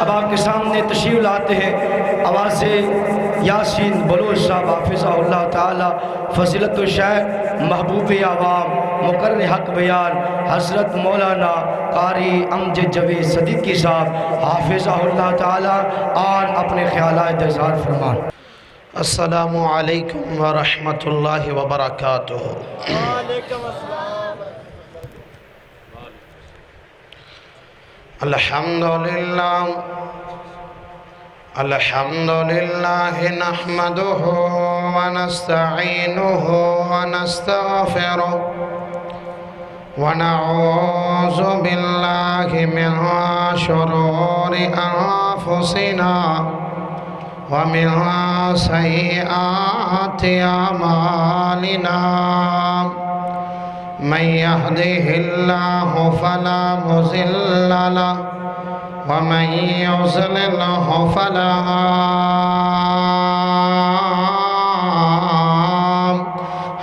اب آپ کے سامنے تشریف لاتے ہیں آواز یاسین بلوچ صاحب حافظہ اللہ تعالی، فضیلت الشیخ محبوب عوام مقرر حق بیان حضرت مولانا قاری امجد جاوید صدیقی صاحب حافظہ اللہ تعالی آن اپنے خیالات اظہار فرمان۔ السلام علیکم ورحمۃ اللہ وبرکاتہ۔ وعلیکم السلام۔ الحمدللہ نحمده ونستعینه ونستغفره ونعوذ باللہ من شرور انفسنا ومن سیئات اعمالنا، من يهده الله فلا مضل له ومن يضلله فلا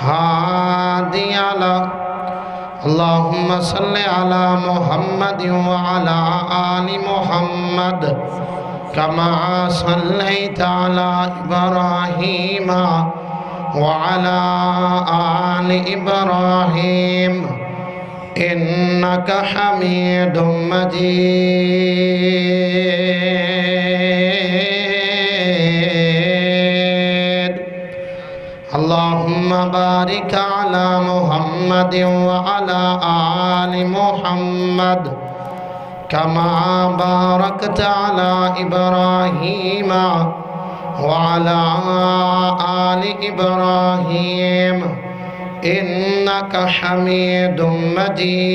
هادي له۔ اللهم صل على محمد وعلى آل محمد كما صليت على إبراهيم وعلى آل إبراهيم إنك حميد مجيد۔ اللهم بارك على محمد وعلى آل محمد كما باركت على إبراهيم وعلى آل إبراهيم إنك حميد مجيد۔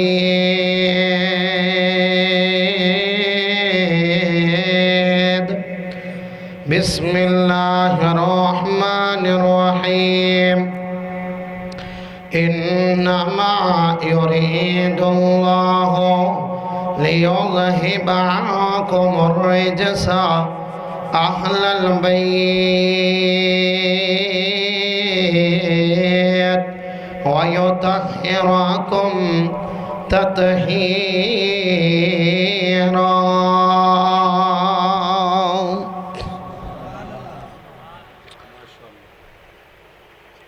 بسم الله الرحمن الرحيم۔ إنما يريد الله ليذهب عنكم الرجس أهل البيت ويطهركم تطهيرا۔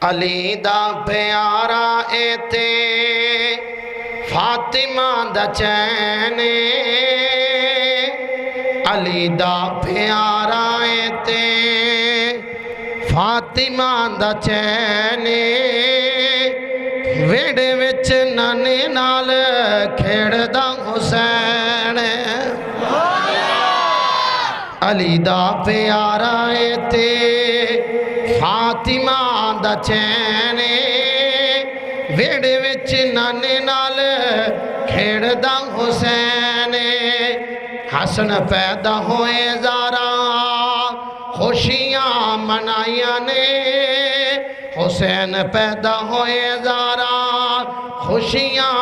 علی دا پیارا ایتے فاطمہ دا چین، علی دا پیارا ایتے فاطمہ دا چین، ویڑے وچ نانے نال کھیڑ دا حسین، علی دا پیارا ایتے فاطمہ دا چین، ویڑے وچ نانے نال کھیڑ دا حسین، حسن پیدا ہوئے زارا خوشیاں منائیاں نے، حسین پیدا ہوئے زارا خوشیاں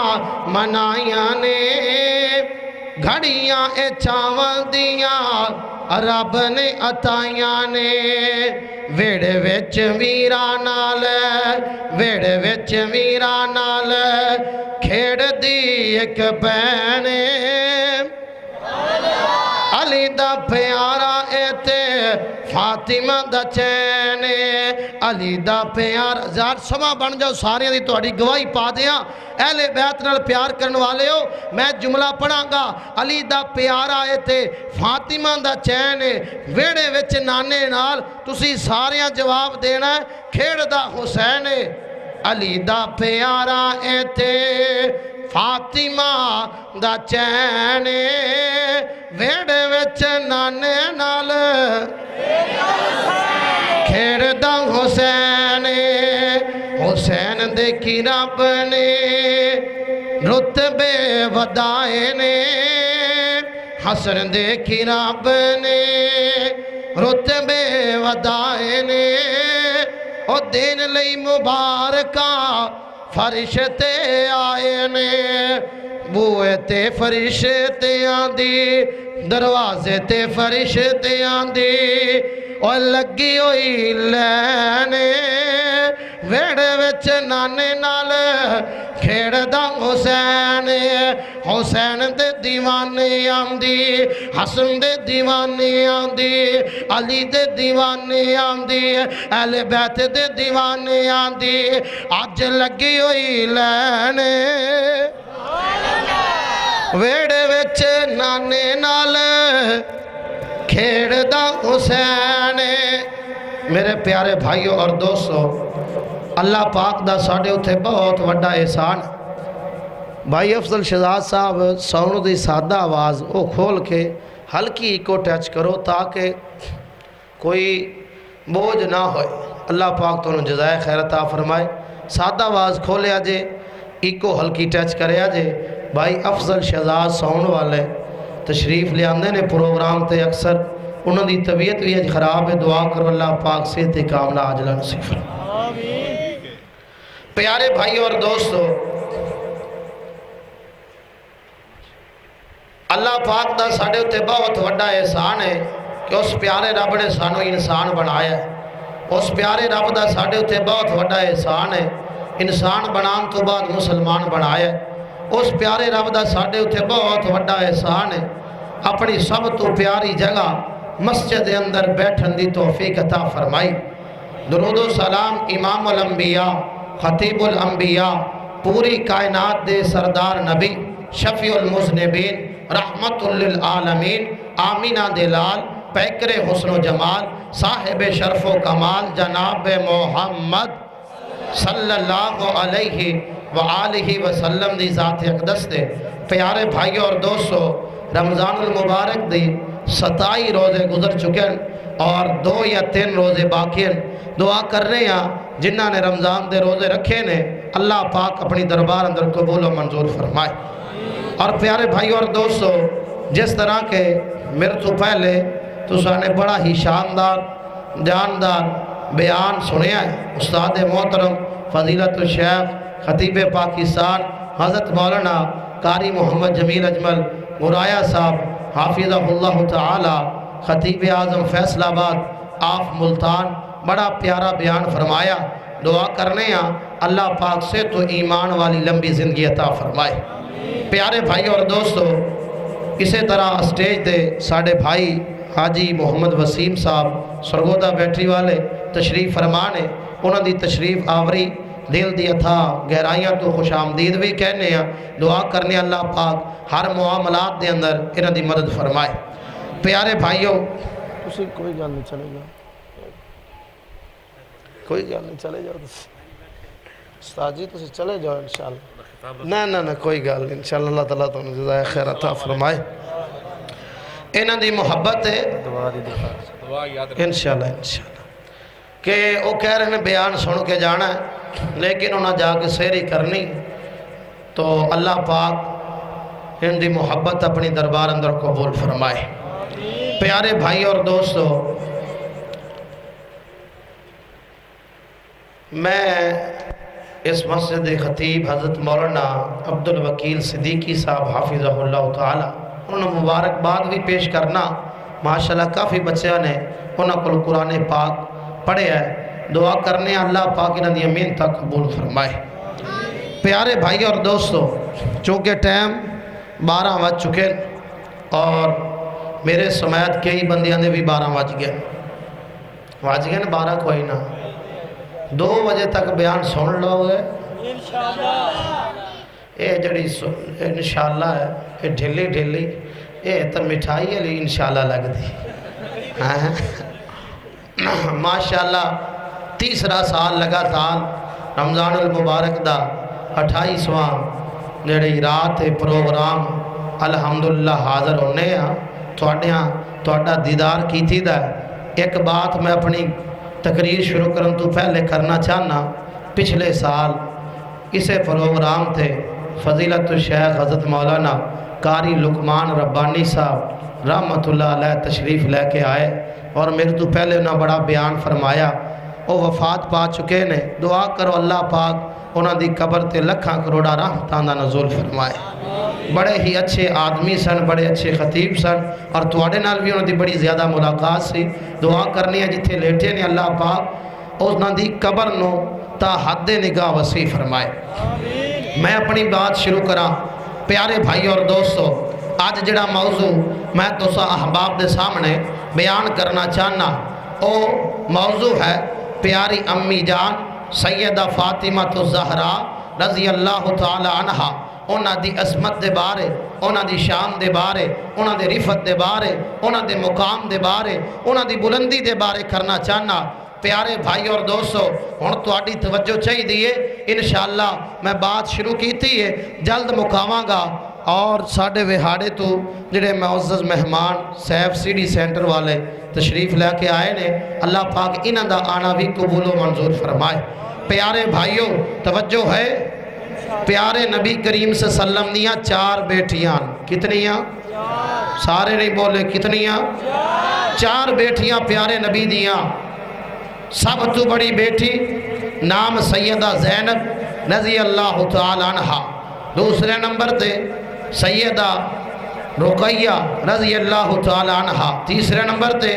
منائیاں نے، گھڑیاں اے چاول دیاں رب نے عطائیاں نے، ویڑے وچ ویرا نال ویڑے وچ ویرا نال کھیڑ دی ایک بہن، علی دا پیارا ایتے فاطمہ دا چین، علی دا پیارا زار سما بن جاؤ سارے دی توڑی گواہی پا دیاں، اہل بیت نال پیار کرن والے ہو، میں جملہ پڑھاں گا، علی دا پیارا ایتے فاطمہ دا چین، ویڑے وچ نانے نال تسی سارے جواب دینا ہے، کھیڑ دا حسین، علی دا پیارا ایتے فاطمہ دا چین، ویڑے وچ نانے نال کھیڑ دا حسین، حسین دیکھی رب نے رتبے ودائے نے، حسن دیکھی رب نے رتبے ودائے نے، او دین لئی مبارکہ فرشتے آئے نے، بوئے تے فرشتے آندی دروازے تے فرشتے آندی، اور لگی ہوئی لینے ویڑے وچ نانے نال کھیڑدا حسین حسین دے دیوانے آندی حسن دے دیوانے آندی علی دے دیوانے آندی اہل بیت دے دیوانے آندی اج لگی ہوئی لینے ویڑے وچ نانے نال کھیڑدا حسین میرے پیارے بھائیوں اور دوستوں اللہ پاک دا ساڑھے اتھے بہت وڈا احسان بھائی افضل شہزاد صاحب ساؤنڈ دی سادہ آواز وہ کھول کے ہلکی کو ٹچ کرو تاکہ کوئی بوجھ نہ ہوئے اللہ پاک تو انہوں جزائے خیر عطا فرمائے سادہ آواز کھولے آجے ایکو ہلکی ٹچ کرے آجے بھائی افضل شہزاد ساؤنڈ والے تشریف لے آندے نے پروگرام تے اکثر انہوں دی طبیعت بھی اج خراب ہے دعا کرو اللہ پاک صحت کاملہ عاجلہ نصیب فرمائے پیارے بھائی اور دوستو اللہ پاک دا ساڑھے ہوتے بہت وڈا احسان ہے کہ اس پیارے رب نے سانو انسان بنایا ہے اس پیارے رب دا ساڑھے ہوتے بہت وڈا احسان ہے انسان بنان تو بعد مسلمان بنایا ہے اس پیارے رب دا ساڑھے ہوتے بہت وڈا احسان ہے اپنی سب تو پیاری جگہ مسجد اندر بیٹھن دی توفیق عطا فرمائی درود و سلام امام الانبیاء خطیب الانبیاء پوری کائنات دے سردار نبی شفیع المذنبین رحمت للعالمین آمینہ دلال پیکر حسن و جمال صاحب شرف و کمال جناب محمد صلی اللہ علیہ وآلہ وسلم دی ذات اقدس دے پیارے بھائیوں اور دوستو رمضان المبارک دی 27 روزے گزر چکے اور 2 یا 3 روزے باقی ہیں دعا کر رہے ہیں جنہ نے رمضان دے روزے رکھے نے اللہ پاک اپنی دربار اندر قبول و منظور فرمائے اور پیارے بھائیوں اور دوستو جس طرح کے میرے تو پہلے تو سانے بڑا ہی شاندار جاندار بیان سنے ہیں استاد محترم فضیلت الشیخ خطیب پاکستان حضرت مولانا قاری محمد جمیل اجمل مرایا صاحب حافظہ اللہ تعالی خطیب اعظم فیصل آباد آف ملتان بڑا پیارا بیان فرمایا دعا کرنے ہیں اللہ پاک سے تو ایمان والی لمبی زندگی عطا فرمائے پیارے بھائی اور دوستو اسی طرح اسٹیج دے ساڑھے بھائی حاجی محمد وسیم صاحب سرگودہ بیٹری والے تشریف فرمانے انہوں دی تشریف آوری دل دی اتھا گہرائیاں تو خوش آمدید بھی کہنے ہیں دعا کرنے اللہ پاک ہر معاملات دے اندر انہوں دی مدد فرمائے پیارے بھائیوں کوئی گل نہیں چلے گا کوئی گل نہیں چلے جاؤ استاد جی تسی چلے جاؤ انشاءاللہ نہ کوئی گل نہیں انشاءاللہ اللہ تعالیٰ تو جزائے خیر عطا فرمائے انہوں دی محبت ہے انشاءاللہ کہ وہ کہہ رہے ہیں بیان سن کے جانا ہے لیکن انہوں جا کے سیری کرنی تو اللہ پاک ان دی محبت اپنی دربار اندر قبول فرمائے پیارے بھائی اور دوستو میں اس مسجد خطیب حضرت مولانا عبدالوکیل صدیقی صاحب حافظہ اللہ تعالی انہوں نے مبارکباد بھی پیش کرنا ماشاءاللہ کافی بچیاں نے انہوں کو قرآن پاک پڑھے ہے دعا کرنے اللہ پاک انہوں نے امین تک قبول فرمائے پیارے بھائی اور دوستو چونکہ ٹائم 12 بج چکے اور میرے سمیت کئی بندیاں نے بھی 12 بج گئے 12 کوئی نہ 2 بجے تک بیان سن لو گے اے جڑی انشاءاللہ ہے اے ڈھیلی ڈھیلی اے تو مٹھائی علی انشاءاللہ لگ دی ماشاءاللہ تیسرا سال لگاتار رمضان المبارک دا 28واں جڑی رات پروگرام الحمدللہ حاضر ہونے ہیں تھوڑا دیدار کی تھی دا ایک بات میں اپنی تقریر شروع کرن تو پہلے کرنا چاہنا پچھلے سال اسے پروگرام تھے فضیلت الشیخ حضرت مولانا قاری لقمان ربانی صاحب رحمت اللہ علیہ تشریف لے کے آئے اور میرے تو پہلے انہوں بڑا بیان فرمایا وہ وفات پا چکے نے دعا کرو اللہ پاک انہوں دی قبر تے لکھاں کروڑا رحمتاں دا نزول فرمائے بڑے ہی اچھے آدمی سن بڑے اچھے خطیب سن اور تواڈے نال بھی انہوں دی بڑی زیادہ ملاقات سی دعا کرنی ہے جتھے لیٹے نے اللہ پاک انہوں دی قبر نو تا حد نگاہ وسیع فرمائے۔ میں اپنی بات شروع کرا پیارے بھائی اور دوستو، آج جڑا موضوع میں تو احباب دے سامنے بیان کرنا چاہنا او موضوع ہے پیاری امی جان سیدہ فاطمہ الزہرا رضی اللہ تعالی عنہ، انہاں دی عظمت دے بارے، انہاں دی شان دے بارے، انہاں دے رفت دے بارے، انہاں دے مقام دے بارے، انہاں دی بلندی دے بارے کرنا چاہنا۔ پیارے بھائی اور دوستو، ہن تہاڈی توجہ چاہیے، انشاءاللہ میں بات شروع کیتی ہے، جلد مکاواں گا۔ اور ساڈے وہاڑے تو جڑے معزز مہمان سیف سی ڈی سینٹر والے تشریف لے کے آئے نے، اللہ پاک انہاں دا آنا بھی قبول و منظور فرمائے۔ پیارے بھائیوں توجہ ہے، پیارے نبی کریم صلی اللہ علیہ وسلم دیاں 4 بیٹیاں، کتنیاں؟ سارے نہیں بولے، کتنیاں؟ 4 بیٹیاں پیارے نبی دیاں۔ سب تو بڑی بیٹی نام سیدہ زینب رضی اللہ تعالی عنہ، دوسرے نمبر تے سیدہ رقیہ رضی اللہ تعالی عنہ، تیسرے نمبر تے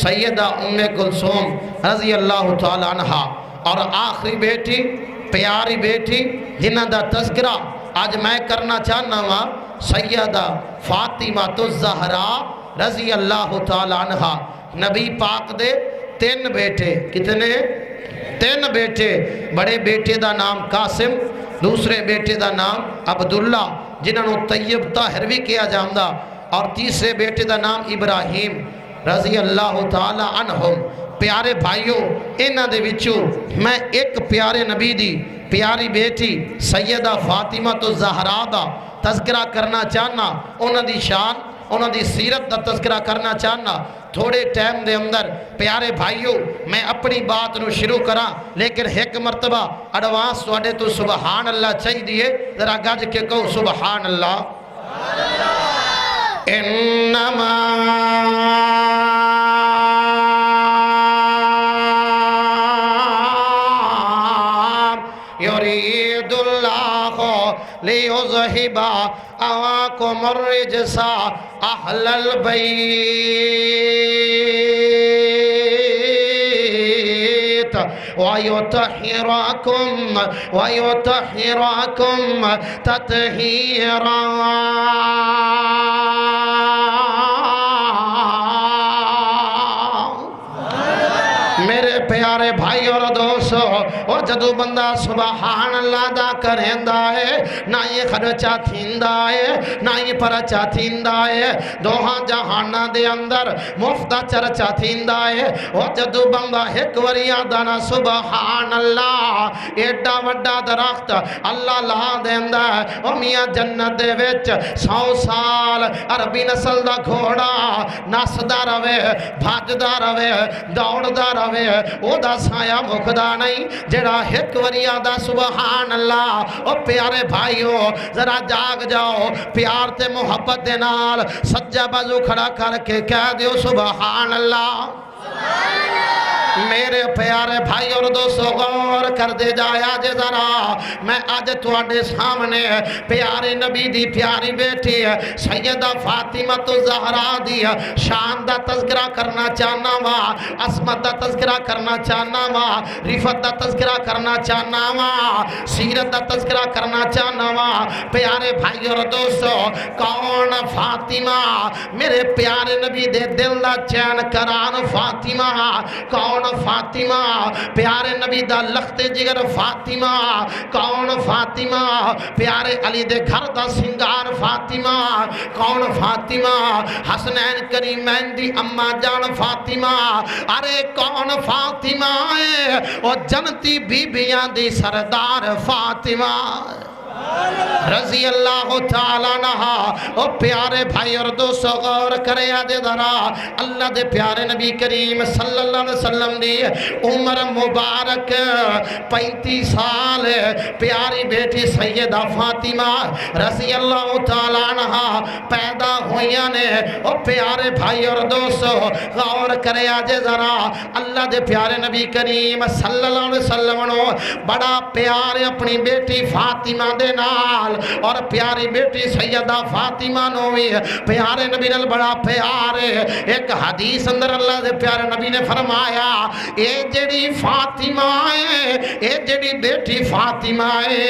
سیدہ ام کلثوم رضی اللہ تعالی عنہ، اور آخری بیٹی پیاری بیٹی جنہاں دا تذکرہ آج میں کرنا چاہنا ہوا سیدہ فاطمہ الزہرا رضی اللہ تعالی عنہ۔ نبی پاک دے 3 بیٹے، کتنے؟ 3 بیٹے۔ بڑے بیٹے دا نام قاسم، دوسرے بیٹے دا نام عبداللہ جنہوں طیب طاہر بھی کیا جاندہ، اور تیسرے بیٹے دا نام ابراہیم رضی اللہ تعالی عنہم۔ پیارے بھائیوں، انہاں دے وچوں میں ایک پیارے نبی دی پیاری بیٹی سیدہ فاطمہ الزہرا دا تذکرہ کرنا چاہنا، انہاں دی شان، انہاں دی سیرت دا تذکرہ کرنا چاہنا۔ تھوڑے ٹائم دے اندر پیارے بھائیوں میں اپنی بات نو شروع کرا، لیکن ایک مرتبہ ایڈوانس تواڈے تو سبحان اللہ چاہیے، ذرا گج کے کہو سبحان اللہ۔ انما يريد الله ليذهب عنكم الرجس أهل البيت ويطهركم تطهيرا۔ میرے پیارے بھائی اور دوستو، اور جدو بندہ سبحان اللہ دا کریندا ہے، نہ یہ خرچہ تھیندا ہے، نہ یہ پرچہ تھیندا ہے، دوہاں جہانہ دے اندر مفتہ چرچہ تھیندا ہے۔ اور جدو بندہ ایک وریا دانا سبحان اللہ، ایڈا وڈا درخت اللہ لا دیندا ہے، او میاں جنت دے وچ 100 سال عربی نسل دا گھوڑا نسدا رہے، بھجدا رہے، دوڑدا رہے، او دا سایہ مکدا نہیں، جڑا ایک وریا دا سبحان اللہ۔ او پیارے بھائیو ذرا جاگ جاؤ، پیار تے محبت دے نال سجا بازو کھڑا کر کے کہہ دیو سبحان اللہ۔ میرے پیارے بھائی اور دوستو غور کر دے جایا جے ذرا، میں آج تواڈے سامنے پیارے نبی دی پیاری بیٹی سیدہ فاطمہ الزہرا دی شان دا تذکرہ کرنا چاہنا وا، عظمت دا تذکرہ کرنا چاہنا وا، رفت دا تذکرہ کرنا چاہنا وا، سیرت دا تذکرہ کرنا چاہنا وا۔ پیارے بھائی اور دوستو، کون فاطمہ؟ میرے پیارے نبی دے دل دا چین کران فاطمہ۔ کون فاطمہ؟ پیارے نبی دا لخت جگر فاطمہ۔ کون فاطمہ؟ پیارے علی دے گھر دا سنگار فاطمہ۔ کون فاطمہ؟ حسنین کریمین دی اما جان فاطمہ۔ ارے کون فاطمہ ہے؟ او جنتی بیبیاں دی سردار فاطمہ رضی اللہ تعالیٰ عنہ۔ او پیارے بھائی اور دوستو غور کرے آج ذرا، اللہ دے پیارے نبی کریم صلی اللہ علیہ وسلم دی عمر مبارک 35 سال، پیاری بیٹی سیدہ فاطمہ رضی اللہ تعالیٰ عنہ پیدا ہوئیاں نے۔ او پیارے بھائی اور دوستو غور کرے آج ذرا، اللہ دے پیارے نبی کریم صلی اللہ علیہ وسلم بڑا پیار اپنی بیٹی فاطمہ دے نال اور پیاری بیٹی سیدہ فاطمہ نو بھی پیارے نبی نال بڑا پیار ہے ایک حدیث اندر اللہ دے پیارے نبی نے فرمایا اے جڑی فاطمہ ہے اے جڑی بیٹی فاطمہ ہے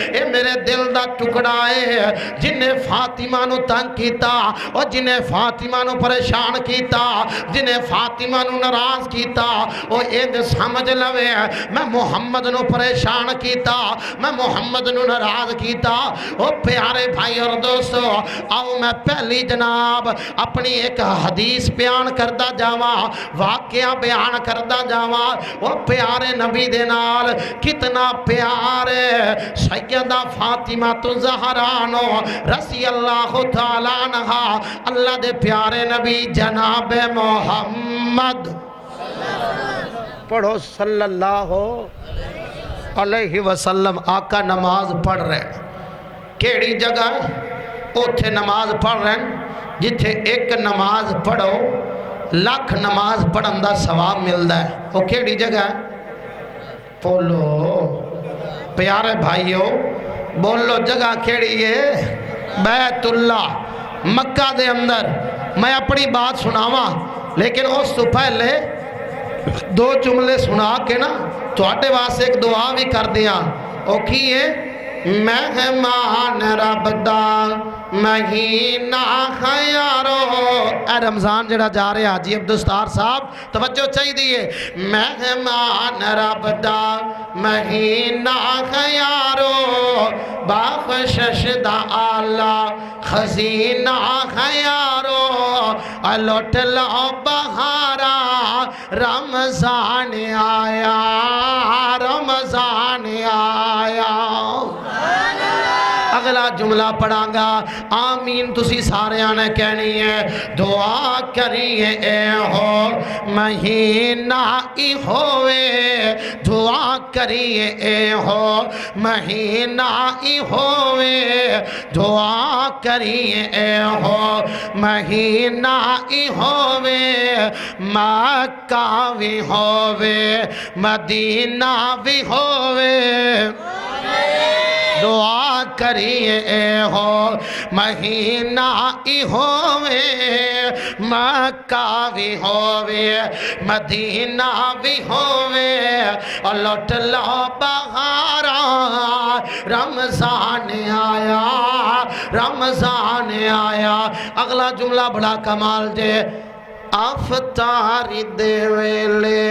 اے میرے دل دا ٹکڑا ہے جنہیں فاطمہ نو تنگ کیتا اور جنہیں فاطمہ نو پریشان کیتا جنہیں فاطمہ نو ناراض کیتا او اے سمجھ لوے میں محمد نو پریشان کیتا میں محمد نو ناراض کیتا او پیارے بھائی اور دوستو آؤ میں پہلی جناب اپنی ایک حدیث بیان کردہ جاواں واقعہ بیان کردہ جاواں او پیارے نبی دے نال کتنا پیار ہے سیدہ فاطمہ زہرانو رضی اللہ تعالیٰ عنہا اللہ دے پیارے نبی جناب محمد پڑھو صلی اللہ علیہ وسلم آقا نماز پڑھ رہے کیڑی جگہ اوتھے نماز پڑھ رہے جتھے ایک نماز پڑھو لاکھ نماز پڑھن دا ثواب ملدا ہے وہ کیڑی جگہ بولو پیارے بھائیو بولو جگہ کیڑی ہے بیت اللہ مکہ دے اندر میں اپنی بات سناواں لیکن اس تو پہلے دو جملے سنا کے نا تو آٹے واسے ایک دعا بھی کر دیا او کی ہے مہمان رب دا مہینہ خیارو اے رمضان جڑا جا رہے حاجی عبدالستار صاحب توجہ چاہی دیئے مہمان رب دا مہینہ خیارو بخشش دا آلہ خزینہ خیارو لوٹ لو بہارا رمضان آیا رمضان آیا اگلا جملہ پڑھاں گا آمین تسی سارے آنے کہنی ہے دعا کریے اے ہو مہینہ ای ہوئے دعا کریے اے ہو مہینہ ای ہوئے دعا کریے اے ہو مہینہ ای ہوئے مکہ بھی ہوئے مدینہ بھی ہوئے دعا کریے اے ہو مہینہ ای ہوئے مکہ بھی ہوئے مدینہ بھی ہوئے اور لوٹ لو بہارا رمضان آیا رمضان آیا اگلا جملہ بڑا کمال دے افطاری دے ویلے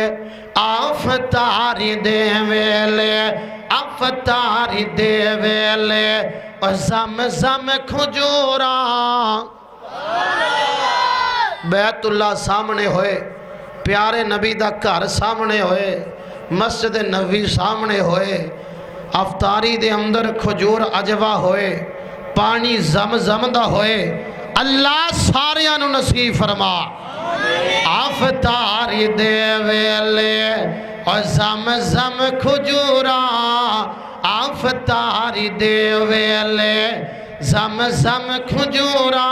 افطاری دے ویلے افطاری دے ویلے اور زمزم کھجورا بیت اللہ سامنے ہوئے پیارے نبی دا گھر سامنے ہوئے مسجد نبی سامنے ہوئے افطاری دے اندر کھجور اجوا ہوئے پانی زمزم دا ہوئے اللہ ساریاں نو نصیب فرما افطاری دے ویلے اور زمزم کھجورا افطاری دے ویلے زمزم کھجورا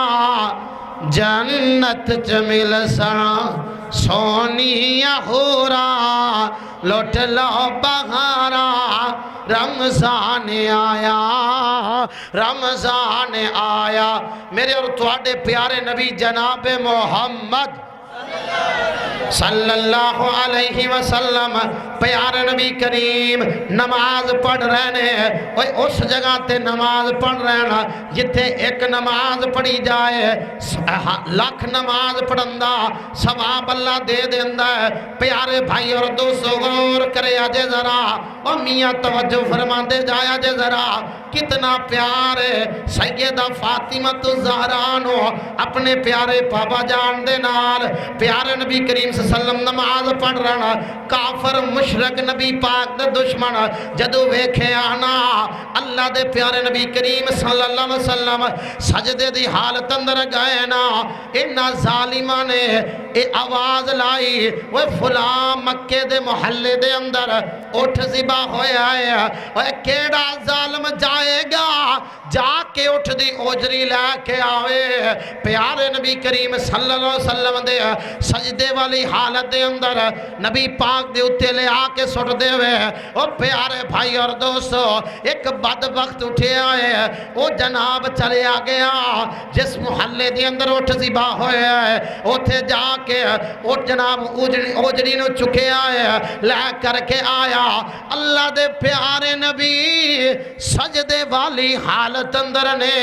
جنت چ مل سنا سونی ہورا لوٹ لو بہارا رمضان آیا رمضان آیا میرے اور تواڈے پیارے نبی جناب محمد صلی اللہ علیہ وسلم پیارے نبی کریم نماز پڑھ رہنے اس جگہ تے نماز پڑھ رہنا جتھے ایک نماز پڑھی جائے لاکھ نماز پڑھندا ثواب اللہ دے دیندہ ہے پیارے بھائی اور دوستو غور کرے آجے ذرا اور میاں توجہ فرما دے جائے آجے ذرا کتنا پیار ہے سیدہ فاطمہ الزہرانو اپنے پیارے پاپا جان دے نال پیارے نبی کریم صلی اللہ علیہ وسلم نماز پڑھ رہنا کافر مشرک نبی پاک دے دشمن جدو ویکھے آنا اللہ دے پیارے نبی کریم صلی اللہ علیہ وسلم سجدے دی حالت اندر گئے نا انہا ظالمہ نے آواز لائی وہ فلاں مکے دے محلے دے اندر اٹھ زبا پھسا ہویا ہے اوے کیڑا ظالم جائے گا جا کے اٹھ دی اوجری لے کے آوے پیارے نبی کریم صلی اللہ علیہ وسلم دے سجدے والی حالت دے اندر نبی پاک دے اتے لے آ کے سٹ دے ہوئے او پیارے بھائی اور دوستو ایک بدبخت اٹھے آئے او جناب چلے آ گیا جس محلے دے اندر اٹھ ذبح ہوئے اوتھے جا کے اٹھ جناب اوجری نو چکے آئے لے کر کے آیا اللہ دے پیارے نبی سجدے والی حالت اندر نے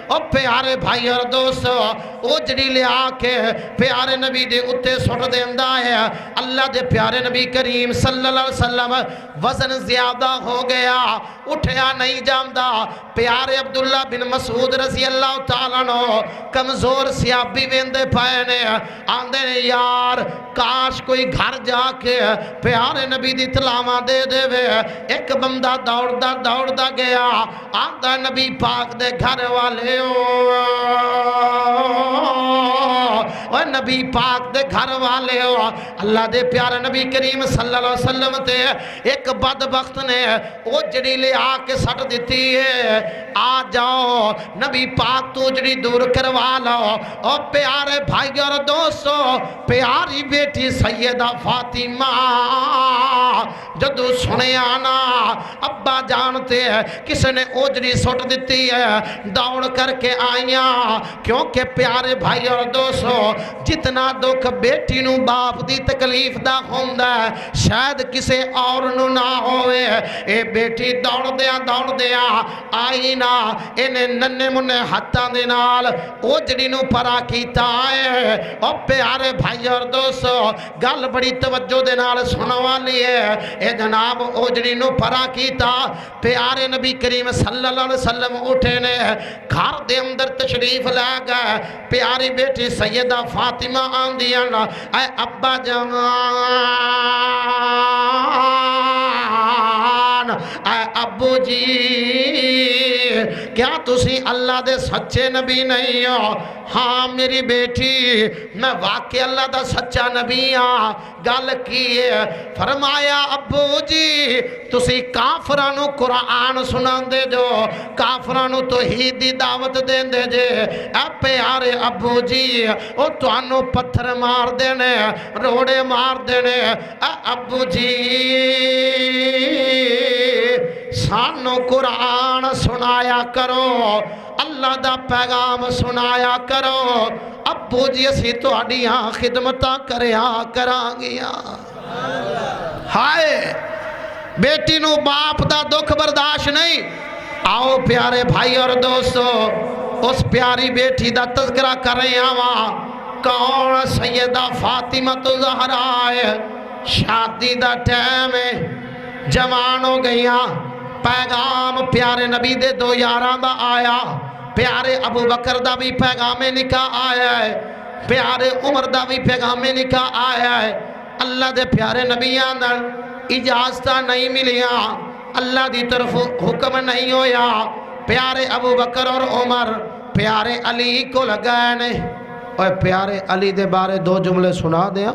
او پیارے بھائی اور دوستو اوجری لے آ کے پیارے نبی دے اتے سٹ دے اندہ ہے اللہ دے پیارے نبی کریم صلی اللہ علیہ وسلم وزن زیادہ ہو گیا اٹھیا نہیں جامدہ پیارے عبداللہ بن مسعود رضی اللہ تعالیٰ نو کمزور سیابی ویندے پائے نے آندے نے یار کاش کوئی گھر جا کے پیارے نبی دی تلاوہ دے دے وے ایک بندہ دوڑ دا گیا آندہ نبی پاک دے گھر والے او نبی پاک دے گھر والے ہو اللہ دے پیارے نبی کریم صلی اللہ علیہ وسلم تے ایک بدبخت نے وہ جڑی لے آ کے سٹ دیتی ہے آ جاؤ نبی پاک تو جڑی دور کروا لو او پیارے بھائی اور دوستو پیاری بیٹی سیدہ فاطمہ جدو سنے آنا ابا جانتے ہیں کس نے اوجری سٹ دیتی ہے دوڑ کر کے آئیاں کیونکہ پیارے بھائی اور دوستو جتنا دکھ بیٹی نو باپ دی تکلیف دا ہوندہ ہے شاید کسے اور نو نہ ہوئے اے بیٹی دوڑ دیا آئی نا انہیں ننے منے ہتھاں دے نال اوجڑی نو پرا کیتا ہے او پیارے بھائی اور دوستو گل بڑی توجہ دے نال سنو والی ہے اے جناب اوجڑی نو پرا کیتا پیارے نبی کریم صلی اللہ علیہ وسلم اٹھے نے گھر دے اندر تشریف لے گئے پیاری بیٹی سیدہ فاطمہ آندیاں اے ابا جان اے ابو جی کیا تسی اللہ دے سچے نبی نہیں ہو ہاں میری بیٹی میں واقعی اللہ دا سچا نبی ہاں گل کی ہے فرمایا ابو جی تسی کافرانو قرآن سنان دے جو کافرانو توحید دی دعوت دین دے جے اے پیارے ابو جی او توانو پتھر مار دینے روڑے مار دینے اے ابو جی سانو قرآن سنایا کرو اللہ دا پیغام سنایا کرو ابو جی اسی تو اڈیاں خدمتاں کریا کرانگیاں ہائے بیٹی نو باپ دا دکھ برداشت نہیں آؤ پیارے بھائی اور دوستو اس پیاری بیٹی دا تذکرہ کر رہے ہیں کون سیدہ فاطمہ زہرا ہے شادی دا ٹائم ہے جوان ہو گئیاں پیغام پیارے نبی دے دو یاراں دا آیا پیارے ابو بکر دا بھی پیغام نکاح آیا ہے پیارے عمر دا بھی پیغام نکاح آیا ہے اللہ دے پیارے نبیاں دا اجازتہ نہیں ملیاں اللہ دی طرف حکم نہیں ہویا پیارے ابو بکر اور عمر پیارے علی کو لگائے اور پیارے علی دے بارے دو جملے سنا دیا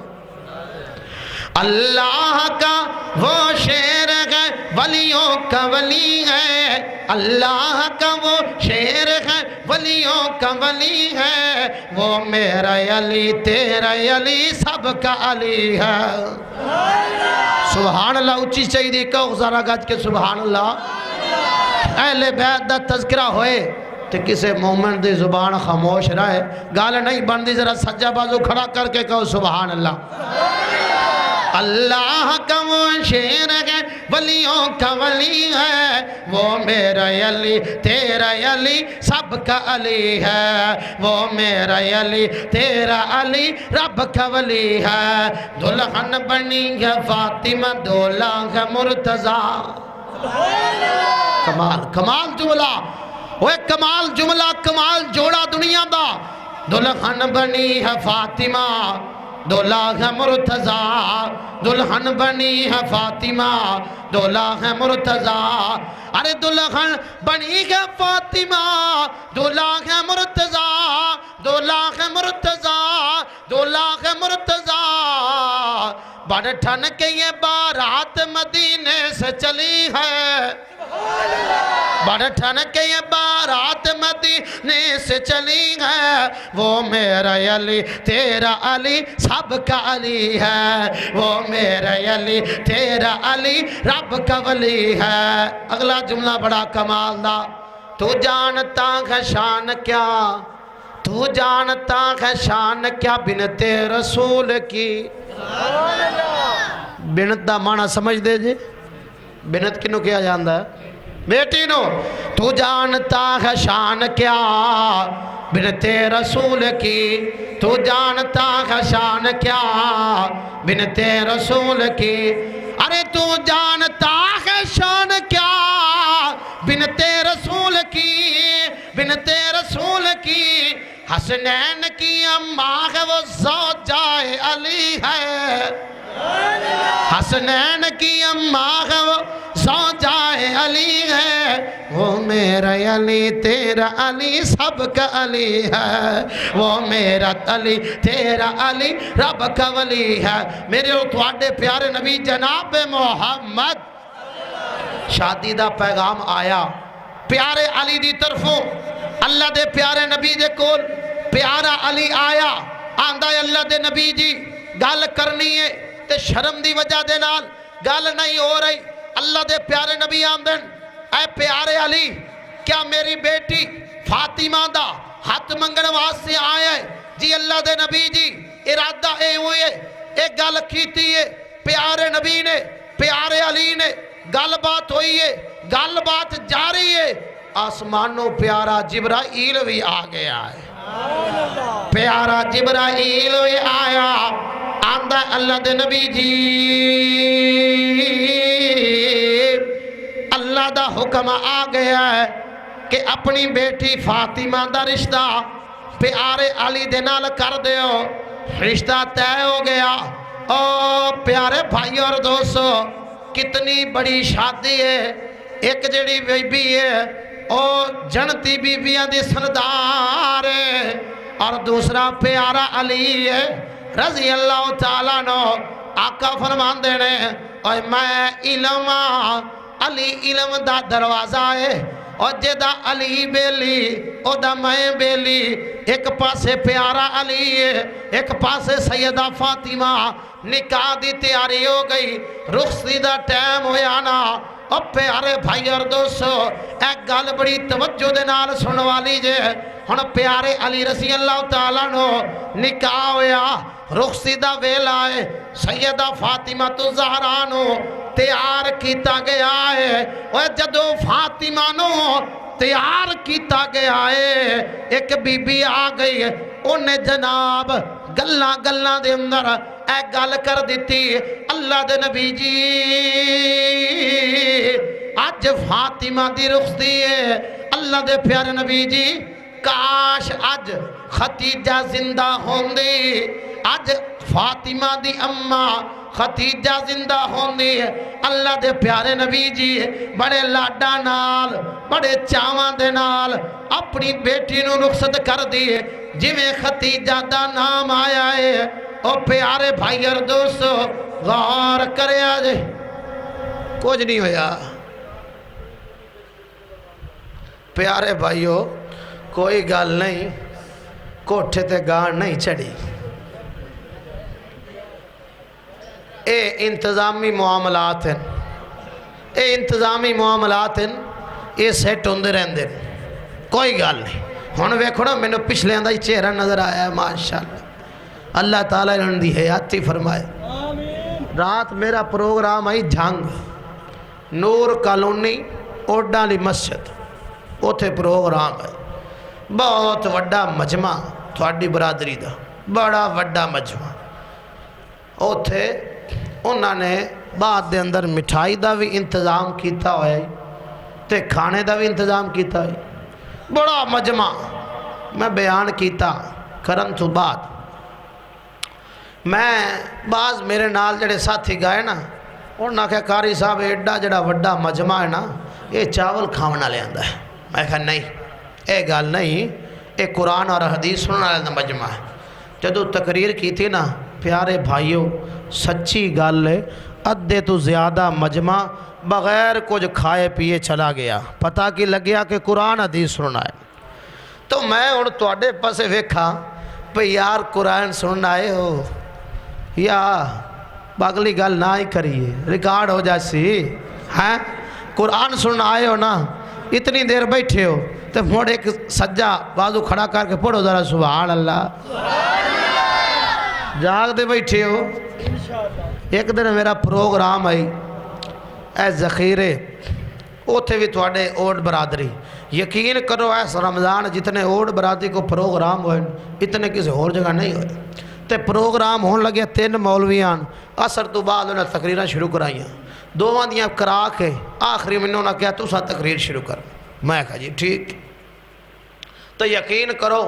اللہ کا وہ شیر ہے ولیوں کا ولی ہے اللہ کا وہ شیر ہے ولیوں کا ولی ہے وہ میرا علی تیرا علی سب کا علی ہے سبحان اللہ اچھی چاہیے کہو ذرا گج کے سبحان اللہ اہل بیت دا تذکرہ ہوئے تو کسے مومن دی زبان خاموش رہے گال نہیں بندی ذرا سجا بازو کھڑا کر کے کہو سبحان اللہ اللہ کا وہ شیر ہے ولیوں کا ولی ہے وہ میرا علی تیرا علی سب کا علی ہے وہ میرا علی تیرا علی رب کا ولی ہے دلہن بنی ہے فاطمہ دولہ ہے مرتضیٰ کمال جملہ وہ کمال جملہ کمال جوڑا دنیا دا دلہن بنی ہے فاطمہ دولہ ہے مرتضیٰ دلہن بنی ہے فاطمہ دولہ ہے مرتضیٰ ارے دلہن بنی ہے فاطمہ دولہ ہے مرتضیٰ دولہ ہے مرتضیٰ دولہ ہے مرتضیٰ بڑھ ٹھن کے یہ بارات مدینے سے چلی ہے، بڑھ ٹھن کے یہ بارات مدینے سے چلی ہے، وہ میرا علی تیرا علی سب کا علی ہے، وہ میرا علی تیرا علی رب کا ولی ہے۔ اگلا جملہ بڑا کمال دا، تو جانتا ہے شان کیا، تو جانتا ہے شان کیا بنت رسول کی۔ بنت دا معنی سمجھ دے جی، بنت کنو کیا جاندہ ہے؟ بیٹی نو، تو جانتا ہے شان کیا بنت رسول کی، تو جانتا ہے شان کیا بنت رسول کی، ارے تو جانتا ہے شان کیا بنت رسول کی، بنت رسول کی، حسنین کی اماں ہے وہ زوجہ علی ہے، حسنین کی اماں ہے وہ زوجہ علی ہے، وہ میرا علی تیرا علی سب کا علی ہے، وہ میرا علی تیرا علی رب کا ولی ہے۔ میرے تواڈے پیارے نبی جناب محمد شادی دا پیغام آیا پیارے علی دی طرفوں، اللہ دے پیارے نبی دے کول پیارا علی آیا، آندہ اللہ دے نبی جی گل کرنی ہے تے شرم دی وجہ دے نال گل نہیں ہو رہی۔ اللہ دے پیارے نبی آمدن، اے پیارے علی کیا میری بیٹی فاطمہ دا ہاتھ منگن واسطے آیا ہے؟ جی اللہ دے نبی جی ارادہ اے ہوئے ایک گل کیتی ہے، پیارے نبی نے پیارے علی نے گل بات ہوئی ہے، گل بات جاری ہے، آسمانوں پیارا جبرائیل بھی آ گیا ہے، پیارا جبرائیل بھی آیا، آندہ اللہ دے نبی جی اللہ دا حکم آ گیا ہے کہ اپنی بیٹی فاطمہ دا رشتہ پیارے علی دے نال کر دیو، رشتہ طے ہو گیا۔ او پیارے بھائی اور دوستو، کتنی بڑی شادی ہے، ایک جڑی بی بی ہے او جنتی بی بیاں دی سردار ہے، اور دوسرا پیارا علی ہے رضی اللہ تعالیٰ عنہ۔ آقا فرمان دینے اور میں علم علی علم دا دروازہ ہے، اور جدا علی بیلی او دا میں بیلی، ایک پاسے پیارا علی ہے ایک پاسے سیدہ فاطمہ، نکاح دی تیاری ہو گئی، رخصتی دا ٹائم ہویا نا۔ اور پیارے بھائی اور دوستو ایک گل بڑی توجہ دے نال سننے والی جے، ہن پیارے علی رضی اللہ تعالیٰ نو نکاح ہویا، رخصتی دا ویلا ہے، سیدہ فاطمہ تو زہرا نو تیار کیتا گیا ہے، اور جدو فاطمہ نو تیار کیتا گیا ہے ایک بی بی آ گئی، انہیں جناب گلہ گلہ دے اندر اے گل کر دیتی، اللہ دے نبی جی آج فاطمہ دی رخصتی ہے، اللہ دے پیارے نبی جی کاش آج ختیجہ زندہ ہوندی، آج فاطمہ دی اماں ختیجہ زندہ ہوندی ہے۔ اللہ دے پیارے نبی جی بڑے لاڈا نال بڑے چاواں دے نال اپنی بیٹی نو رخصت کر دیے، جی میں ختیجہ دا نام آیا ہے۔ او پیارے بھائی اور دوستو غور کرے آجے، کچھ نہیں ہویا پیارے بھائیو، کوئی گل نہیں، کوٹھے تے گاڑ نہیں چڑھی، اے انتظامی معاملات ہیں، اے انتظامی معاملات ہیں، اے سیٹ ہوندے رہندے، کوئی گل نہیں۔ ہن ویکھو نا مینوں پچھلے اندر چہرہ نظر آیا ہے، ماشاءاللہ اللہ تعالیٰ انہوں دی حیاتی فرمائے۔ رات میرا پروگرام آئی جھنگ نور کالونی اوڈا لی مسجد، اوتھے پروگرام ہے، بہت وڈا مجمع تھوڑی برادری دا، بڑا وڈا مجمع، اوتھے انہوں نے بعد دے اندر مٹھائی دا بھی انتظام کیتا ہوئے تے کھانے دا بھی انتظام کیتا ہوئے، بڑا مجمع۔ میں بیان کیتا کرن تو بعد میں بعض میرے نال جڑے ساتھی گئے نا، انہوں نے کہا قاری صاحب ایڈا جڑا وڈا مجمع ہے نا، یہ چاول کھاونا لے آندا ہے۔ میں کہا نہیں، اے گل نہیں، اے قرآن اور حدیث سننا لے آندا مجمع ہے۔ جدو تقریر کی تھی نا، پیارے بھائیوں سچی گل ہے ادھے تو زیادہ مجمع بغیر کچھ کھائے پیے چلا گیا، پتہ کی لگیا کہ قرآن حدیث سننا ہے۔ تو میں ہن تواڈے پاسے ویکھا بھئی یار قرآن سننا آئے ہو یا اگلی گل نہ ہی کریے ریکارڈ ہو جاسی ہیں، قرآن سننا آئے ہو نا، اتنی دیر بیٹھے ہو تو مڑ ایک سجا بازو کھڑا کر کے پڑھو ذرا سبحان اللہ، جاگ دے بیٹھے ہو۔ ایک دن میرا پروگرام آئی اے ذخیرے اوتھے بھی تواڈے اوٹ برادری، یقین کرو ایس رمضان جتنے اوٹ برادری کو پروگرام ہوئے اتنے کسی اور جگہ نہیں ہوئے، تے پروگرام ہون لگے 3 مولویان اثر تو بعد انہیں تقریریں شروع کرائیاں، دوواں دیاں کرا کے آخری میں انہوں نے کہا تو سا تقریر شروع کر، میں کہا جی ٹھیک۔ تو یقین کرو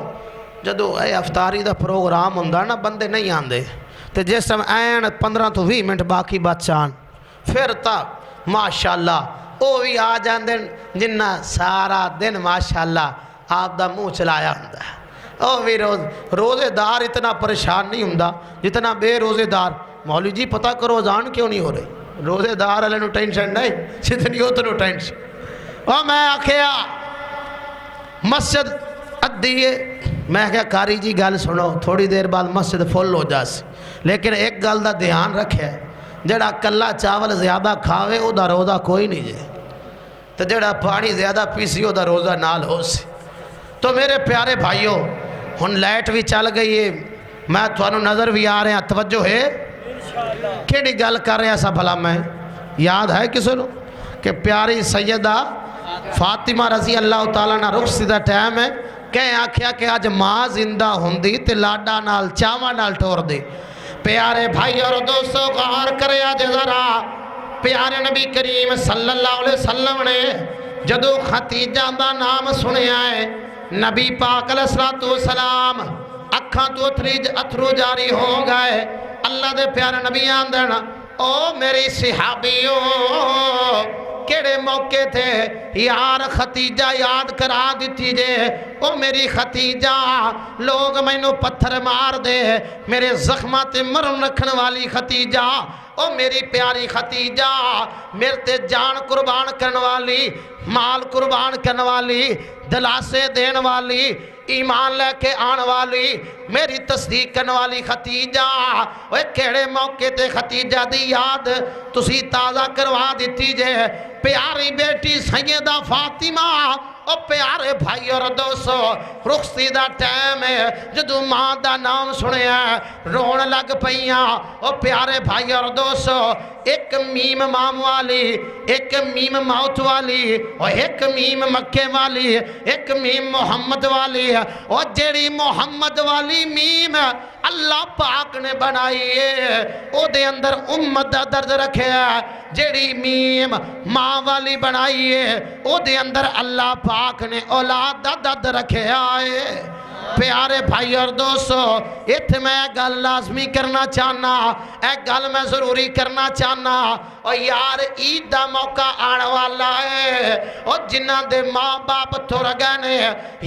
جدو اے افطاری دا پروگرام ہوندا نا بندے نہیں آندے، تے جس ٹائم این 15 تو 20 منٹ باقی بچان پھر تا ماشاءاللہ وہ بھی آ جاندے جنہ سارا دن ماشاءاللہ آپ دا منہ چلایا ہوندا ہے، وہ بھی روزے دار اتنا پریشان نہیں ہوندا جتنا بے روزے دار۔ مولوی جی پتہ کرو اذان کیوں نہیں ہو رہی، روزے دار والے نو ٹینشن نہیں جتنی اتنو ٹینشن۔ اور میں آکھیا مسجد ادھی ہے، میں کہا کاری جی گل سنو تھوڑی دیر بعد مسجد فل ہو جاسی، لیکن ایک گل دا دھیان رکھے جڑا کلا چاول زیادہ کھاوے او دا روزہ کوئی نہیں جے، تو جڑا پانی زیادہ پیسی او دا روزہ نال ہو سی۔ تو میرے پیارے بھائیوں ہن لائٹ بھی چل گئی ہے، میں تھانوں نظر بھی آ رہے ہیں، توجہ ہے کیڑی گل کر رہے ہیں سا بھلا میں یاد ہے کسی نو کہ پیاری سیدہ فاطمہ رضی اللہ تعالیٰ نہ رخصتی دا ٹائم ہے، کہیں آکھیا کہ آج ماں زندہ ہوندی تے لاڈا نال چاواں نال ٹور دے۔ پیارے بھائی اور دوستوں غور کرے آج ذرا پیارے نبی کریم صلی اللہ علیہ وسلم نے جدو ختیجہ دا نام سنیا ہے نبی پاک علیہ السلام اکھاں تو اتھرو جاری ہو گئے، اللہ دے پیارے نبی آندن او میری صحابیوں کیڑے موقع تھے یار ختیجہ یاد کرا دیتی جے، او میری ختیجہ لوگ مینوں پتھر مار دے، میرے زخمات مرم رکھن والی ختیجہ، او میری پیاری ختیجہ میرے تے جان قربان کرن والی، مال قربان کرن والی، دلاسے دین والی، ایمان لے کے آن والی، میری تصدیق کرن والی ختیجہ، وہ کیڑے موقع تے ختیجہ دی یاد تسی تازہ کروا دیتی جے۔ پیاری بیٹی سیدہ فاطمہ او پیارے بھائی اور دوستو رخصتی دا ٹائم ہے جدو ماں دا نام سنیا رون لگ پئیاں، او پیارے بھائی اور دوستو ایک میم مام والی، ایک میم موت والی، اور ایک میم مکے والی، ایک میم محمد والی، اور جیڑی محمد والی میم اللہ پاک نے بنائی ہے او دے اندر امت دا درد رکھے ہے، جیڑی میم ماں والی بنائی ہے او دے اندر اللہ پاک نے اولاد دا درد رکھے آئے۔ پیارے بھائی اور دوستو اتھ میں گل لازمی کرنا چاہنا، ایک گل میں ضروری کرنا چاہنا، اور یار عید دا موقع آنے والا ہے، اور جنہ دے ماں باپ تھوڑ گئے نے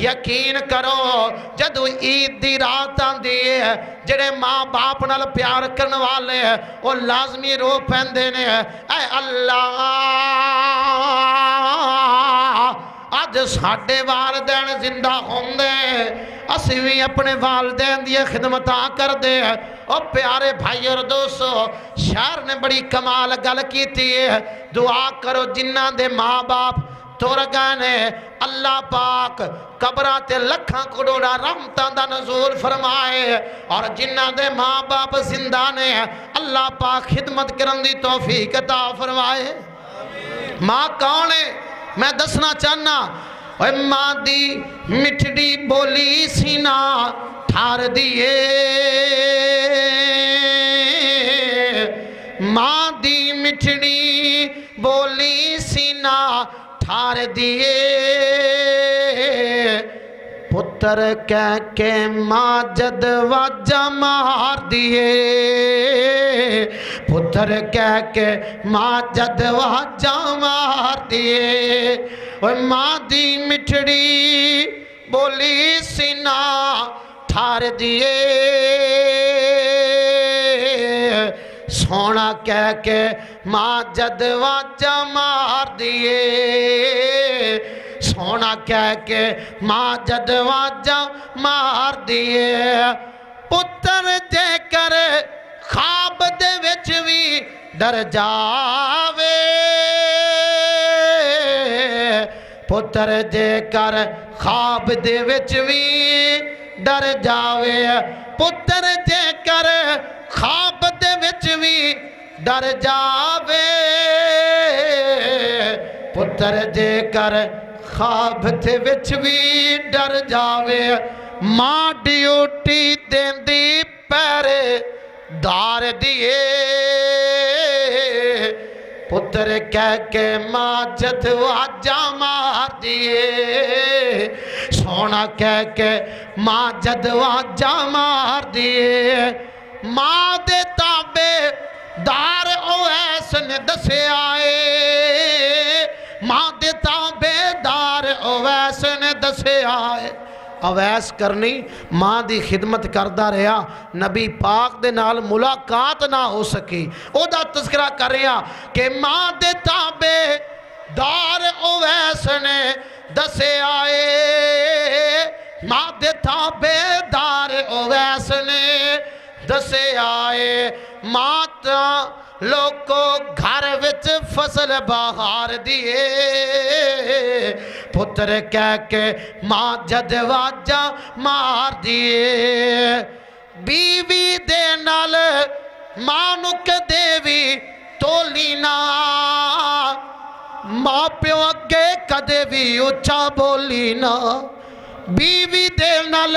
یقین کرو جدو عید دی رات آندی ہے جڑے ماں باپ نال پیار کرنے والے اور لازمی رو پہندے نے اے اللہ آج ساڑھے والدین زندہ ہوندے اسی بھی اپنے والدین دی خدمتاں کر دے۔ اور پیارے بھائی اور دوستو شاعر نے بڑی کمال گل کی تھی، دعا کرو جنہ دے ماں باپ تور گئے نے اللہ پاک قبراں تے لکھاں کروڑاں رحمتاں دا نزول فرمائے، اور جنہ دے ماں باپ زندہ نے اللہ پاک خدمت کرن دی توفیق عطا فرمائے۔ ماں کون ہے میں دسنا چاہنا، اے ماں دی مٹھڑی بولی سینہ ٹھار دیئے، ماں دی مٹھڑی بولی سینہ ٹھار دیئے، پتر کہہ کے ماں جد واجہ مار دیئے، پتر کہہ کے ماں جد واجہ مار دیئے، ماں دی مٹھڑی بولی سینہ ٹھار دیئے، سونا کہہ کے ماں جد واجہ مار دیے سونا کہہ کے ماں جد واجہ مار دیے پتر جے کر خواب دے وچ وی ڈر جاوے پتر جے کر خواب دے وچ وی ڈر جاوے پتر جے کر خواب دے وچ وی ڈر جاوے پتر جے کر خواب دے وچ وی ڈر جاوے ماں ڈیوٹی دیندی پیرے دار دیے پتر کہہ کے ماں جد واجہ مار دیے سونا کہہ کے ماں جد واجہ مار دیے ماں دے تابے دار اویس نے دسے آئے ماں دے تابے دار اویس نے دسے آئے اویس کرنی ماں دی خدمت کردہ رہا نبی پاک دے نال ملاقات نہ ہو سکی او دا تذکرہ کر رہا کہ ماں دے تابے دار اویس نے دسے آئے ماں دے تابے دار اویس نے دسے آئے ماں تا لوکو گھر وچ فصل بہار دیے پتر کہہ کے ماں جد واجہ مار دیے بیوی دے نال مانک دیوی تولینا ماں پیو اگے کدے بھی اچھا بولینا بیوی دے نال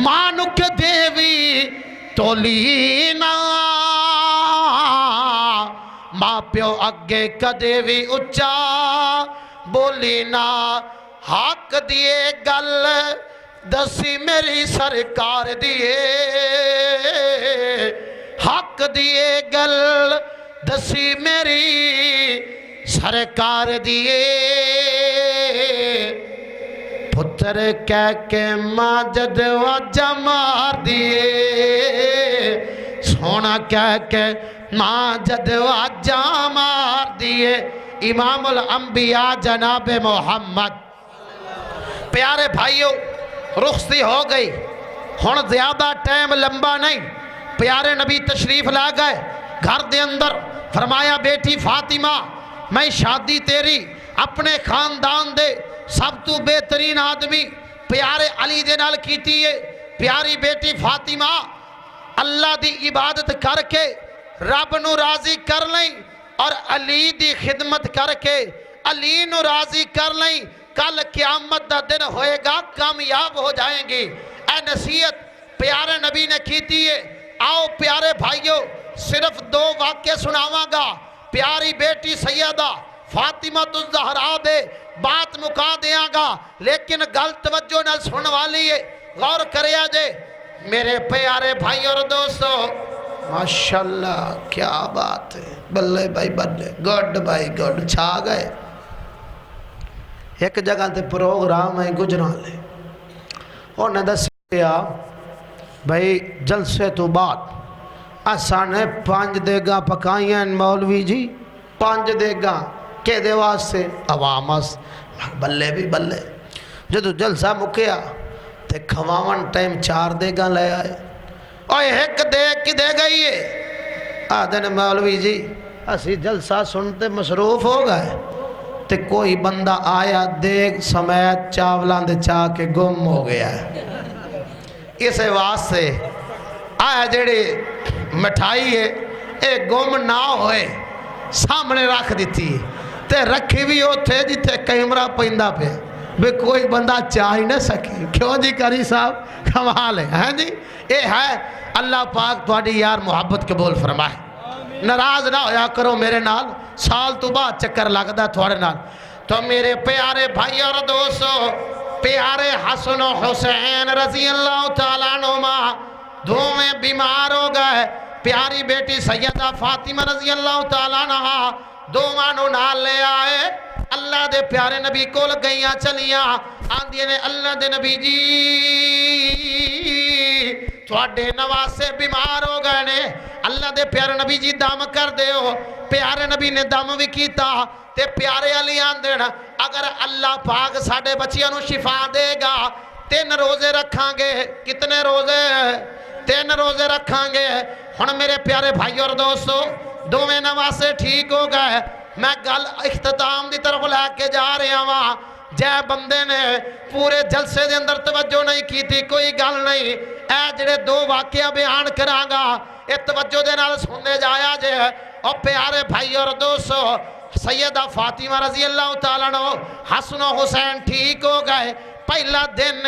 مانک دیوی تولینا ماں پیو اگے کدے بھی اچھا بولینا حق دیے گل دسی میری سرکار دیے حق دیے گل دسی میری سرکار دیے پتر کہہ کے ماں جد واجہ مار دیے سونا کہہ کے ماں جد واجہ مار دیے امام الانبیاء جناب محمد پیارے بھائیو رخصتی ہو گئی ہن زیادہ ٹائم لمبا نہیں پیارے نبی تشریف لا گئے گھر دے اندر فرمایا بیٹی فاطمہ میں شادی تیری اپنے خاندان دے سب تو بہترین آدمی پیارے علی دے نال کیتی ہے پیاری بیٹی فاطمہ اللہ دی عبادت کر کے رب نو راضی کر لیں اور علی دی خدمت کر کے علی نو راضی کر لیں کل قیامت دا دن ہوئے گا کامیاب ہو جائیں گی اے نصیحت پیارے نبی نے کیتی ہے آؤ پیارے بھائیو صرف 2 واقعے سناواں گا پیاری بیٹی سیدہ فاطمہ الزہرا دے بات مکا دیاں گا لیکن گل توجہ نال سن والی ہے غور کریا جے میرے پیارے بھائی اور دوستو ماشاءاللہ کیا بات ہے بلے بھائی بلے گڈ بھائی گڈ چھا گئے ایک جگہ تے پروگرام ہے گجرالے انہیں دس کیا بھائی جلسے تو بعد اساں نے 5 دیگاں پکائیاں مولوی جی 5 دیگاں کہ دے واسطے عوامس بلے بھی بلے جدو جلسہ مکیا تے کھواون ٹائم 4 دیگاں لے آئے اور ایک دیگ کی دے گئی ہے آدھن مولوی جی اسی جلسہ سنتے مصروف ہو گئے تے کوئی بندہ آیا دیگ سمیت چاولان دے چاہ کے گم ہو گیا ہے اسے واسطے آیا جڑی مٹھائی ہے اے گم نہ ہوئے سامنے رکھ دیتی تے رکھی بھی ہوتے جتے کیمرہ پہندہ پہ بے کوئی بندہ چاہ ہی نہ سکی کیوں جی کری صاحب کمال ہے جی اے ہے اللہ پاک تھوڑی یار محبت قبول فرمائے ناراض نہ ہویا کرو میرے نال سال تو بعد چکر لگدا تھوڑے نال تو میرے پیارے بھائی اور دوستو پیارے حسن و حسین رضی اللہ تعالیٰ عنہما دونوں بیمار ہو گئے پیاری بیٹی سیدہ فاطمہ رضی اللہ تعالیٰ عنہا دونوں نال لے آئے اللہ دے پیارے نبی کو گئیاں چلیاں آندھیے نے اللہ دے نبی جی تھوڑے نواسے بیمار ہو گئے نے اللہ دے پیارے نبی جی دم کر دیو پیارے نبی نے دم بھی کیتا تے پیارے علی آندن اگر اللہ پاک ساڑے بچیاں نو شفا دے گا 3 روزے رکھاں گے کتنے روزے 3 روزے رکھاں گے ہن میرے پیارے بھائی اور دوستو دوویں نواسے ٹھیک ہو گئے میں گل اختتام دی طرف لے کے جا رہا ہاں جے بندے نے پورے جلسے دے اندر توجہ نہیں کی تھی کوئی گل نہیں اے جڑے 2 واقعہ بیان کراں گا اے توجہ دے نال سننے جایا جے او پیارے بھائی اور دوستو سیدہ فاطمہ رضی اللہ تعالیٰ عنہ حسن و حسین ٹھیک ہو گئے پہلا دن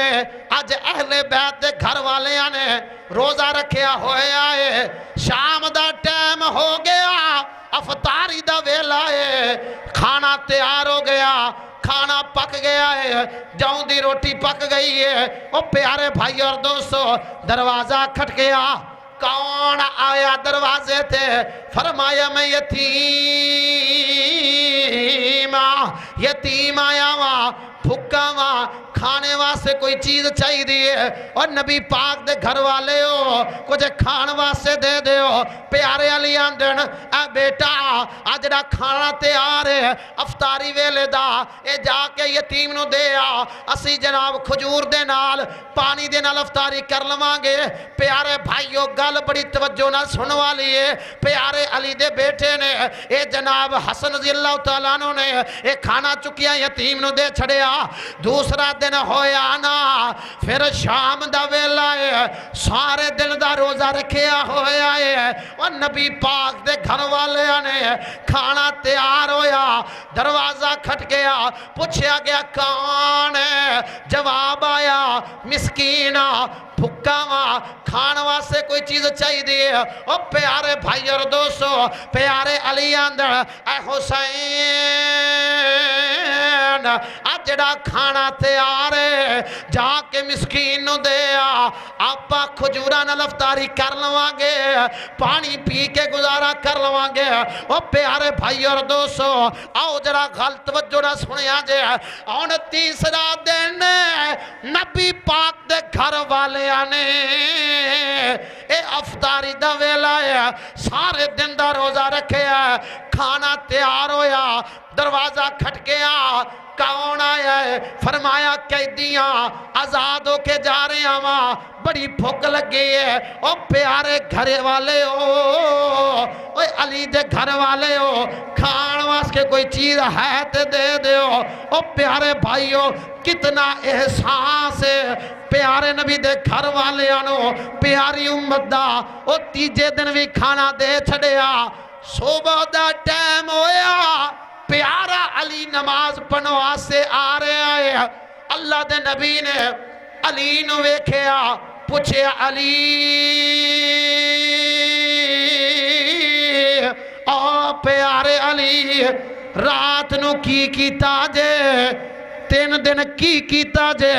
اج اہل بیت دے گھر والے نے روزہ رکھیا ہویا ہے شام دا ٹائم ہو گیا افطاری دا ویلا ہے کھانا تیار ہو گیا کھانا پک گیا ہے جاؤں دی روٹی پک گئی ہے او پیارے بھائی اور دوستو دروازہ کھٹ گیا کون آیا دروازے تھے فرمایا میں یتیم آیا وہاں بھکا وہاں کھانے واسے کوئی چیز چاہی دیئے اور نبی پاک دے گھر والے ہو کچھ کھان واسے دے دے ہو پیارے علی آندن اے بیٹا آجڑا کھانا تیار ہے افطاری ویلے دا اے جا کے یتیم نو دے اسی جناب کھجور دے نال پانی دے نال افطاری کر لوانگے پیارے بھائیو گل بڑی توجہ نہ سنوا لیے پیارے علی دے بیٹے نے اے جناب حسن رضی اللہ تعالیٰ عنہ نے اے کھانا چکیا یتیم نو دے چھڑیا دوسرا دن ہویا نا پھر شام دا ویلا ہے سارے دن دا روزہ رکھیا ہویا ہے اور نبی پاک دے گھر والے نے کھانا تیار ہویا دروازہ کھٹ گیا پوچھیا گیا کون ہے جواب آیا مسکینہ بھکا وہاں کھان واسے کوئی چیز چاہی دیئے او پیارے بھائی اور دوستو پیارے علی اندر اے حسین اجڑا کھانا تیار ہے جا کے مسکین نو دے آپا کھجورہ نہ لفتاری کر لوانگے پانی پی کے گزارا کر لوانگے او پیارے بھائی اور دوستو آؤ جڑا غلط وجہ نہ سنیا جے اور تیسرا دن نبی پاک دے گھر والے آنے اے افطاری دا ویلا ہے سارے دن دا روزہ رکھے کھانا تیار ہویا دروازہ کھٹ گیا کون آیا ہے فرمایا قیدیاں آزاد ہو کے جا رہے ہیں وہاں بڑی بھوک لگ گئی ہے او پیارے گھر والے ہو او علی دے گھر والے ہو کھان واس کے کوئی چیز ہے تے دے دے او پیارے بھائیو کتنا احساس ہے پیارے نبی دے گھر والے آنو پیاری امت دا او تیجے دن بھی کھانا دے چھڑیا صبح دا ٹائم ہویا پیارا علی نماز پڑھو آسے آ رہے آئے اللہ دے نبی نے علی نو ویکھیا پوچھے علی او پیارے علی رات نو کی کیتا جے 3 دن کی کیتا جے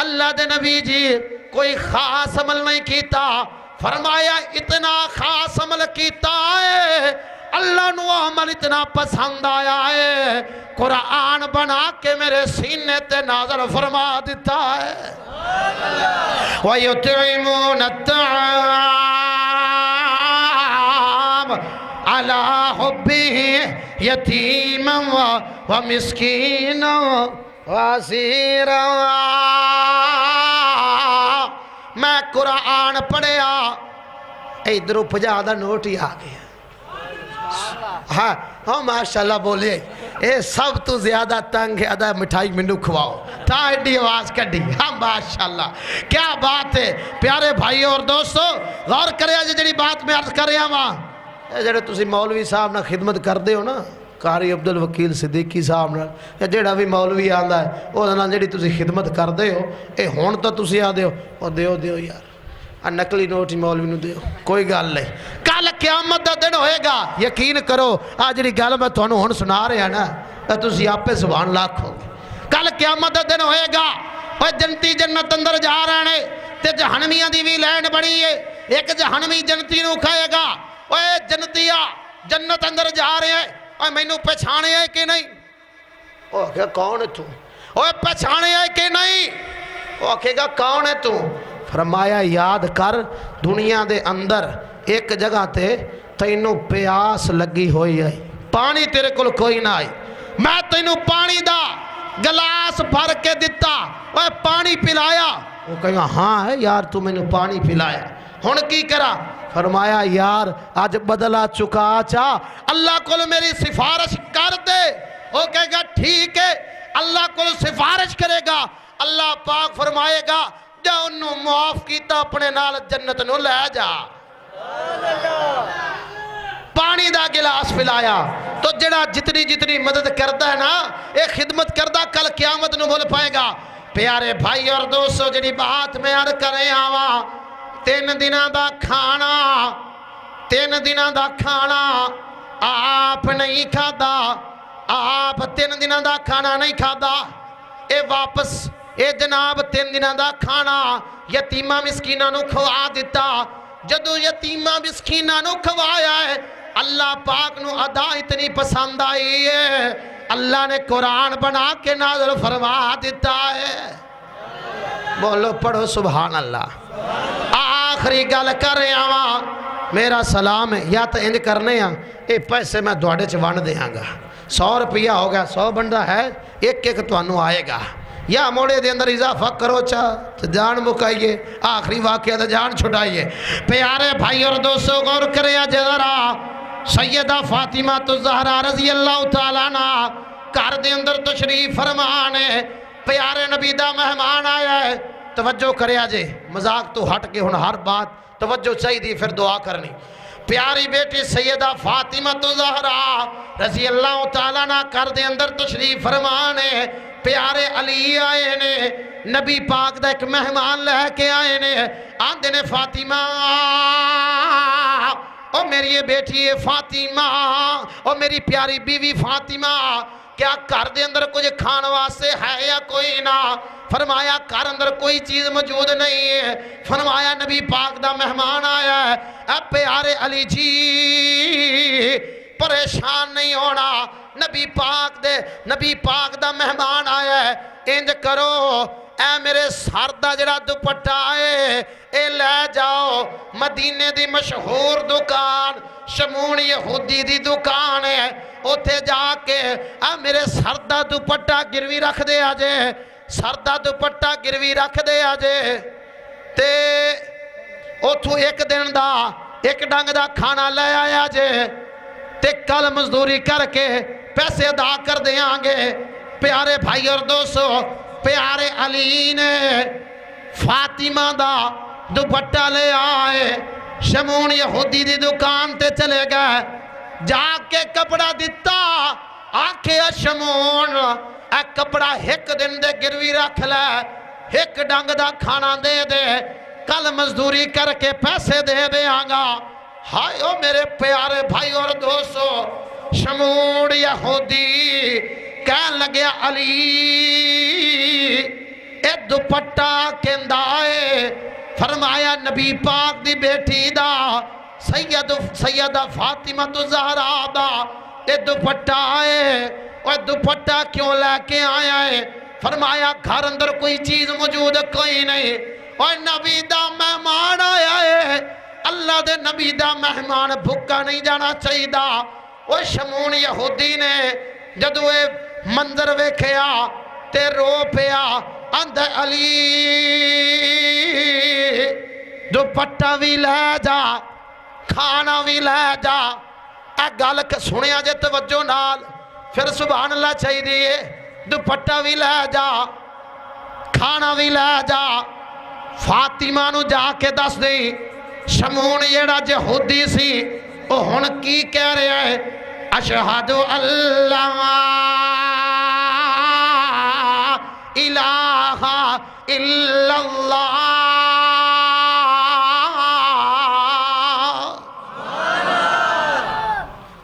اللہ دے نبی جی کوئی خاص عمل نہیں کیتا فرمایا اتنا خاص عمل کیتا ہے اللہ نو عمل اتنا پسند آیا ہے قرآن بنا کے میرے سینے تے نازل فرما دیتا ہے وَيُطْعِمُونَ الطَّعَامَ عَلَى حُبِّهِ يَتِيمًا وَمِسْكِينًا وَأَسِيرًا میں قرآن پڑھیا ادھروں 50 دا نوٹ ہی آ گیا ہاں ہاں ماشاءاللہ بولے اے سب تو زیادہ تنگ ہے ادا مٹھائی منو کھواؤ تا ایڈی آواز کڈی ہاں ماشاءاللہ کیا بات ہے پیارے بھائی اور دوستو غور کرے آج جڑی بات میں عرض کر رہا ہاں اے جڑے تسی مولوی صاحب نہ خدمت کر دے ہو نا قاری عبدالوکیل صدیقی صاحب نہ یا جڑا بھی مولوی آندا ہے او نہ جڑی تسی خدمت کر دے ہو اے ہون تو تسی آ دیو او دیو یار نقلی نوٹ مولوی نو دیو کوئی گل نہیں کل قیامت دا دن ہوئے گا یقین کرو آج جڑی گل میں تھانوں ہن سنا رہا نا تسی آپے سبحان اللہ کھو کل قیامت دا دن ہوئے گا اوے جنتی جنت اندر جا رہے ہیں تے جہنمیاں دی بھی لین بڑی ہے ایک جہنمی جنتی نو کھائے گا اوے جنتیا جنت اندر جا رہے ہیں اوے مینوں پہچانے ہے کہ نہیں او کہ کون ہے تو اوے پہچانے ہے کہ نہیں او کہے گا کون ہے تو فرمایا یاد کر دنیا دے اندر ایک جگہ تے تینوں پیاس لگی ہوئی ہے، پانی تیرے کول کوئی نہ آئی، میں تینوں پانی دا گلاس بھر کے دیتا، وہ پانی پلایا، وہ کہا ہاں ہے یار تو میں نے پانی پلایا، ہن کی کرا؟ فرمایا یار آج بدلا چکا چاہ اللہ کو میری سفارش کر دے، وہ کہے گا ٹھیک ہے، اللہ کو سفارش کرے گا، اللہ پاک فرمائے گا جا انہوں معاف کیتا اپنے نال جنت نو لے جا، پانی دا گلاس پلایا۔ تو جڑا جتنی مدد کرتا ہے نا ایک خدمت کرتا کل قیامت نو بول پائے گا۔ پیارے بھائی اور دوستو جڑی بات میں عرض کریں آواں، 3 دنوں دا کھانا 3 دنوں دا کھانا آپ نہیں کھادا، آپ 3 دنوں دا کھانا نہیں کھادا، اے واپس اے جناب 3 دنوں دا کھانا یتیمہ مسکینہ نو کھوا دیتا، جدو یتیمہ مسکینہ نو کھوایا ہے اللہ پاک نو ادا اتنی پسند آئی ہے، اللہ نے قرآن بنا کے نازل فرما دیتا ہے، بولو پڑھو سبحان اللہ۔ آخری گل کر رہے ہیں، میرا سلام ہے یا تو انج کرنے ہیں اے پیسے میں دوڑے چوان دے آنگا، 100 روپیہ ہو گیا 100 بندہ ہے ایک تو انہوں آئے گا، یا موڑے دے اندر اضافہ کرو چاہ تو جان مکائیے، آخری واقعہ تو جان چھٹائیے۔ پیارے بھائی اور دوستو غور کریں جذرا، سیدہ فاطمہ الزہرا رضی اللہ تعالیٰ عنہ گھر دے اندر تشریف فرمانے، پیارے نبی دا مہمان آیا ہے، توجہ کرے آجے، مذاق تو ہٹ کے ہن ہر بات توجہ چاہی دی پھر دعا کرنی۔ پیاری بیٹی سیدہ فاطمہ الزہرا رضی اللہ تعالیٰ عنہ گھر دے اندر تشریف فرمانے، پیارے علی آئے نے، نبی پاک دا ایک مہمان لے کے آئے نے، آندے نے فاطمہ او میری یہ بیٹی ہے فاطمہ، او میری پیاری بیوی فاطمہ، کیا گھر دے اندر کچھ کھان واسطے ہے یا کوئی نہ؟ فرمایا گھر اندر کوئی چیز موجود نہیں ہے، فرمایا نبی پاک دا مہمان آیا ہے، اے پیارے علی جی پریشان نہیں ہونا، نبی پاک دا مہمان آیا ہے، انج کرو اے میرے سردہ جڑا دوپٹہ ہے اے لے جاؤ، مدینے دی مشہور دکان شمون یہودی دی دکان ہے، اوتھے جا کے اے میرے سردہ دوپٹہ گروی رکھ دے آجے، سردہ دوپٹہ گروی رکھ دے آجے، تے اوتھو ایک دن دا ایک ڈنگ دا کھانا لے آیا جے، تے کل مزدوری کر کے پیسے ادا کر دے آنگے۔ پیارے بھائی اور دوستو پیارے علی نے فاطمہ دا دوپٹہ لے آئے، شمون یہودی دی دکان تے چلے گئے، جا کے کپڑا دیتا، آکھے شمون اے کپڑا ایک دن دے گروی رکھ لے، ایک ڈنگ دا کھانا دے دے، کل مزدوری کر کے پیسے دے دے آنگا۔ ہائے او میرے پیارے بھائی اور دوستو شمون یہودی کہن لگیا علی اے دوپٹہ کندائے، فرمایا نبی پاک دی بیٹی دا سیدہ فاطمہ الزہرا دا اے دوپٹہ آئے، اے دوپٹہ کیوں لے کے آیا ہے؟ فرمایا گھر اندر کوئی چیز موجود کوئی نہیں، اور نبی دا مہمان آیا ہے، اللہ دے نبی دا مہمان بھکا نہیں جانا چاہیے دا۔ وہ شمون یہودی نے جدو اے منظر ویکھیا تے رو پیا، اندھے علی دوپٹہ بھی لے جا کھانا بھی لے جا، اے گل سنیا جے توجہ نال پھر سبحان اللہ چاہیے دیئے، دوپٹہ بھی لے جا کھانا بھی لے جا۔ فاطمہ نو جا کے دس دی شمون جیڑا یہودی سی او ہن کی کہہ رہے ہیں، اشہد اللہ الہ الا اللہ،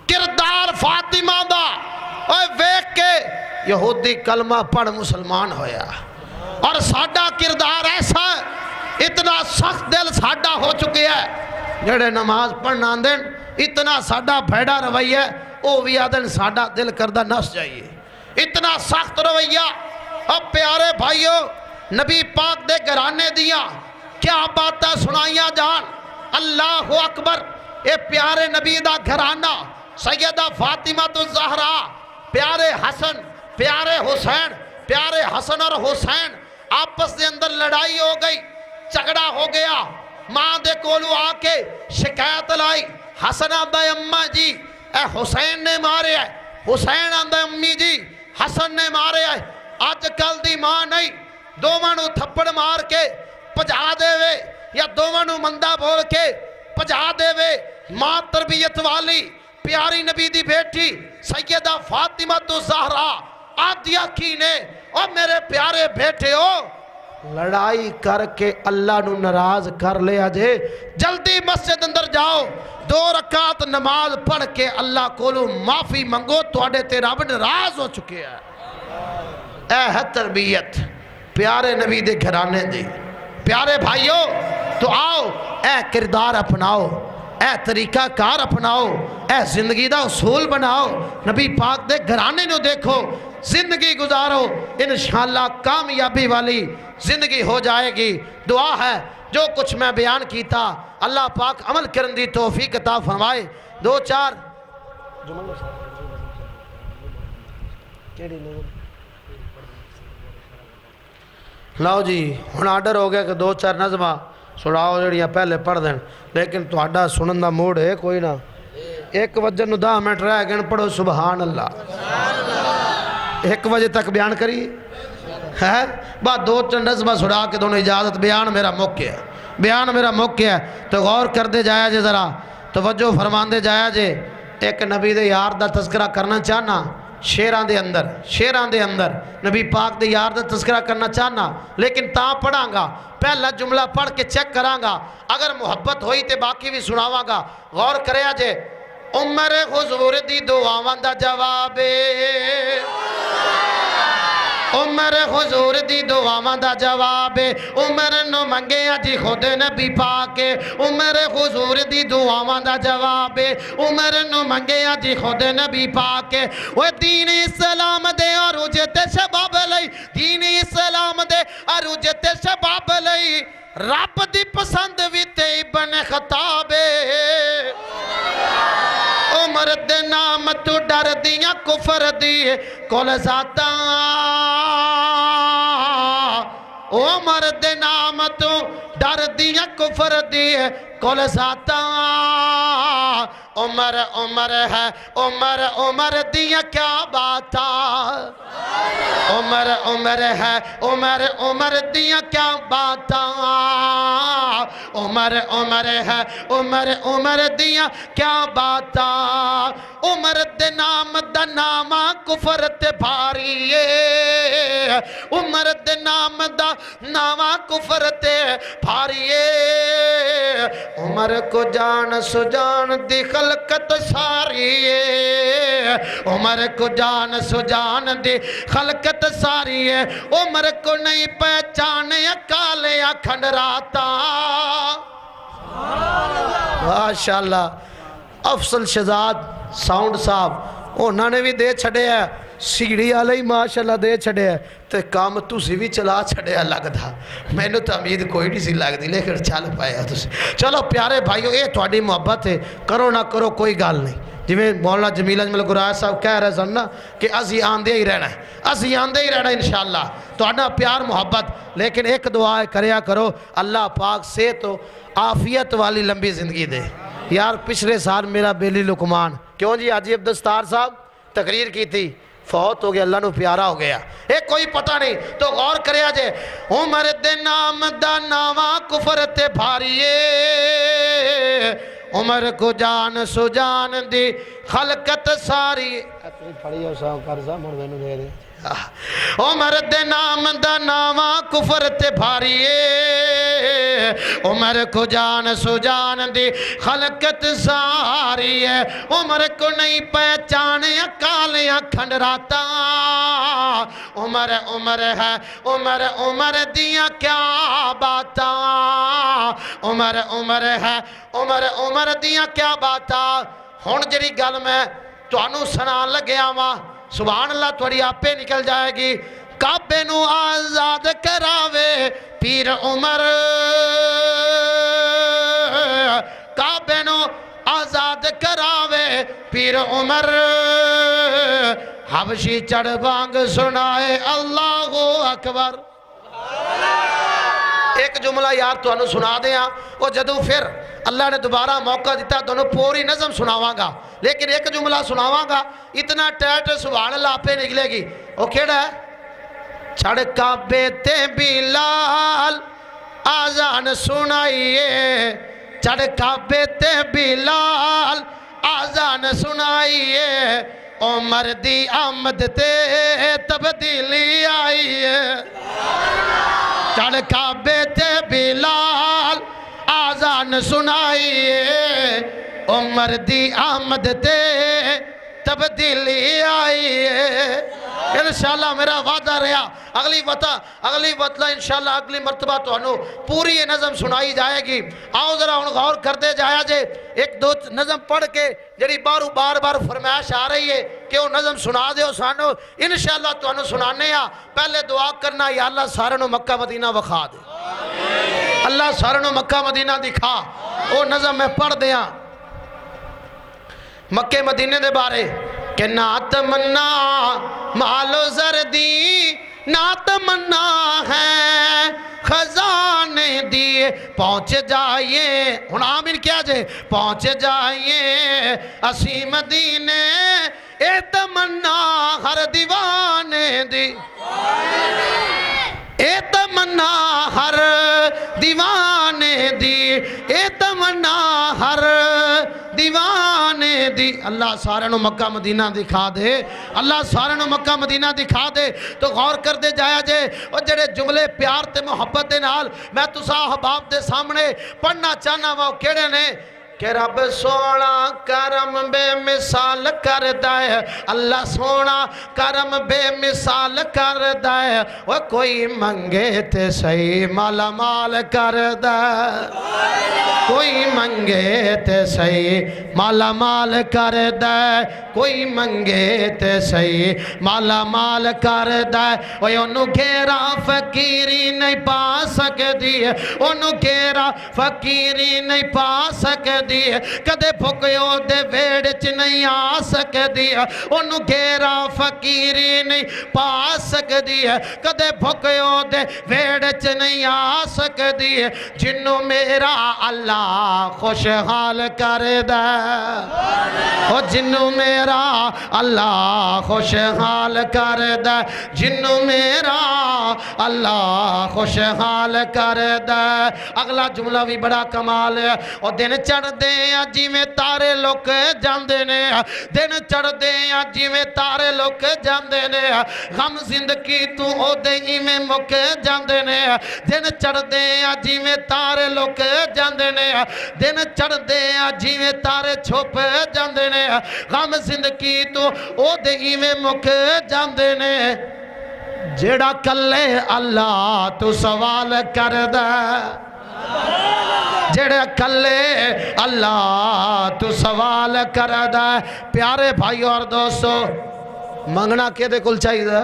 کردار فاطمہ دا اوے ویکھ کے یہودی کلمہ پڑھ مسلمان ہویا، اور ساڈا کردار ایسا ہے، اتنا سخت دل ساڈا ہو چکے ہے، جڑے نماز پڑھنا دن اتنا ساڈا بھیڑا رویہ او بھی آدن ساڈا دل کردہ نس جائیے، اتنا سخت رویہ۔ اب پیارے بھائیو نبی پاک دے گھرانے دیا کیا باتیں سنائیاں جان. اللہ اکبر. اے پیارے نبی دا گھرانہ سیدہ فاطمہ الزہرا، پیارے حسن پیارے حسین، پیارے حسن اور حسین آپس دے اندر لڑائی ہو گئی، جھگڑا ہو گیا. ماں دے کولو آ کے شکایت لائی، حسن آندا اماں جی اے حسین نے مارے ہے، حسین آندا امی جی حسن نے مارے ہے. آج کل دی ماں نہیں، دوواں نو تھپڑ مار کے پجا دے وے یا دوواں نو مندہ بول کے پجا دے وے. ماں تربیت والی پیاری نبی دی بیٹی سیدہ فاطمہ الزہرا آدیا کی نے اور میرے پیارے بیٹے ہو لڑائی کر کے اللہ نو ناراض کر لیا جے. جلدی مسجد اندر جاؤ، 2 رکعت نماز پڑھ کے اللہ کولو معافی منگو، تواڈے تے رب ناراض ہو چکے ہیں. اے ہے تربیت پیارے نبی دے گھرانے دی. پیارے بھائیو تو آؤ اے کردار اپناؤ، اے طریقہ کار اپناؤ، اے زندگی دا اصول بناؤ. نبی پاک دے گھرانے نو دیکھو، زندگی گزارو، انشاءاللہ کامیابی والی زندگی ہو جائے گی. دعا ہے جو کچھ میں بیان کیتا اللہ پاک عمل کرن دی توفیق عطا فرمائے. 2-4 لاؤ جی ہن آرڈر ہو گیا کہ 2-4 نظمہ سناؤ جڑیاں پہلے پڑھ دیں، لیکن تہاڈا سنن دا موڈ ہے کوئی نہ. 1 بجے نو 10 منٹ رہ گئے، پڑھو سبحان اللہ. 1 بجے تک بیان کری ہے بعد 2-4 نظمہ سنا کے دونوں اجازت. بیان میرا موقع ہے، بیان میرا موقع ہے تو غور کر دے جایا جے، ذرا توجہ فرمان دے جایا جے. ایک نبی دے یار دا تذکرہ کرنا چاہنا، شیران دے اندر نبی پاک دے یار دا تذکرہ کرنا چاہنا، لیکن تاں پڑھاں گا پہلا جملہ پڑھ کے چیک کراں گا، اگر محبت ہوئی تے باقی بھی سناواں گا. غور کریا جے. عمر حضور دی دعاواں دا جواب، عمر حضور دی دعاواں دا جواب، عمر نو منگیا جی خود نبی پاک. عمر حضور دی دعاواں دا جواب، عمر نو منگیا جی خود نبی پاک. وہ دین اسلام دے عروج تے شباب لئی، دین اسلام دے عروج تے شباب لئی رب دی پسند وی تے ابن خطاب. عمر دے نام تو ڈر دیاں کفر دی کول ذاتاں، عمر دے نام تو ڈر دیاں کفر دی کول ذاتاں. عمر عمر ہے عمر عمر دیاں کیا باتاں، عمر عمر ہے عمر عمر دیاں کیا باتاں. عمر عمر ہے عمر عمر دیاں کیا باتاں. عمر دے نام دا نامہ کفر تے بھاری ہے، عمر دے نام دا نامہ کفر تے بھاری ہے. عمر کو جان سجان دی خلقت ساری ہے، عمر کو جان سجان دی خلقت ساری ہے. عمر کو نہیں پہچانے کالے اکھنڈ راتا. ماشاءاللہ افضل شہزاد ساؤنڈ صاحب انہوں نے بھی دے چھڑے ہے، سیڑھی والے ہی ماشاءاللہ دے چھڑے ہے تے کام تسی بھی چلا چھڑیا لگدا. میں نے تو امید کوئی نہیں سی لگدی لیکن چل پایا تسی. چلو پیارے بھائیو یہ تہاڈی محبت ہے، کرو نہ کرو کوئی گل نہیں. جویں مولانا جمیل اجمل گرایا صاحب کہہ رہے سن نا کہ اسی آندے ہی رہنا ہے، اسی آندے ہی رہنا انشاءاللہ. تہاڈا پیار محبت، لیکن ایک دعا کریا کرو اللہ پاک صحت و عافیت والی لمبی زندگی دے. یار پچھلے سال میرا بیلی لکمان کیوں جی حاجی عبدالستار صاحب تقریر کی تھی، فوت ہو گیا، اللہ نو پیارا ہو گیا، ایک کوئی پتہ نہیں. تو غور کریا جے. عمر دے نام دا نامہ کفر تے بھاریے، عمر کو جان سجان دی خلقت ساری. عمر دے نام دا نامہ کفر تے بھاریے، عمر کو جان سجان دی خلقت ساری ہے. عمر کو نہیں پہچانے کالیاں کھنڈ راتا. عمر عمر ہے عمر عمر دیاں کیا باتاں. عمر عمر ہے عمر عمر دیاں کیا باتاں. ہن جڑی گل میں تانوں سنان لگیا وا سبحان اللہ تھوڑی آپے نکل جائے گی. کعبے نو آزاد کراوے پیر عمر کعبے نو آزاد کراوے پیر عمر حبشی چڑھ بانگ سنائے اللہ اکبر ایک جملہ یار تو انہوں سنا دیا وہ جدو پھر اللہ نے دوبارہ موقع دیتا تو انہوں پوری نظم سناواں گا لیکن ایک جملہ سناواں گا اتنا ٹیٹ سبحان اللہ پہ نکلے گی وہ کیڑا ہے چھڑ کعبے تے بلال آزان سنائیے چھڑ کعبے تے بلال آزان سنائیے عمر دی آمد تے تبدیلی آئیے چڑھ کعبے تے بلال آزان سنائیے عمر دی آمد تے تبدیلی آئیے انشاءاللہ میرا وعدہ رہا اگلی وطلہ انشاءاللہ اگلی مرتبہ تو انہوں پوری یہ نظم سنائی جائے گی آؤ ذرا ان غور کرتے جایا جے ایک دو نظم پڑھ کے جڑی بار بار فرمائش آ رہی ہے کہ وہ نظم سنا دے سانو انشاءاللہ تو انہوں سنانے ہاں پہلے دعا کرنا یا اللہ سارے نو مکہ مدینہ وکھا دے اللہ سارے نو مکہ مدینہ دکھا وہ نظم میں پڑھ دیا مکہ مدینے دے بارے کہ نہ تمنا مال و زردی نہ تمنا ہے خزانے دیے پہنچ جائیے ہن آمین کیا جے پہنچ جائیے اسی مدینے اے تمنا ہر دیوانے دی اے تمنا ہر دیوانے دی اے تمنا ہر دیوانے دی اللہ سارے نو مکہ مدینہ دکھا دے اللہ سارے نو مکہ مدینہ دکھا دے تو غور کر دے جایا جے اور جڑے جملے پیار تے محبت دے نال میں تسا احباب دے سامنے پڑھنا چاہنا وہ کیڑے نے کہ رب سونا کرم بے مثال کردہ ہے اللہ سونا کرم بے مثال کردہ ہے وہ کوئی منگے تے صحیح مالا مال کردہ کوئی منگے تے صحیح مالا مال کردہ کوئی منگے تے صحیح مالا مال کردہ وہ انہوں گھیرا فقیری نہیں پا سکتی ہے انہوں گھیرا فقیری نہیں پا سکتی کدے بھکیو دے ویڑچ نہیں آ سکتی ہے انہوں گھیرا فقیری نہیں پا سکتی ہے کدے بھکیو دے ویڑچ نہیں آ سکتی ہے جنوں میرا اللہ خوشحال کر دے او جنوں میرا اللہ خوشحال کر دے جنوں میرا اللہ خوشحال کر دے اگلا جملہ بھی بڑا کمال ہے اور دن چڑھ دے جی میں تارے لوگ جاندے نے دن چڑھ دے جی میں تارے لوگ جاندے نے غم زندگی تو او دے میں مک جاندے نے دن چڑھ دے جی میں تارے لوگ جاندے نے دن چڑھ دے جی میں تارے چھپ جاندے نے غم زندگی تو او دے میں مک جاندے نے جیڑا کلے اللہ تو سوال کر دے جڑے کلے اللہ تو سوال کر دے پیارے بھائی اور دوستو منگنا کیا دے کل چاہی دے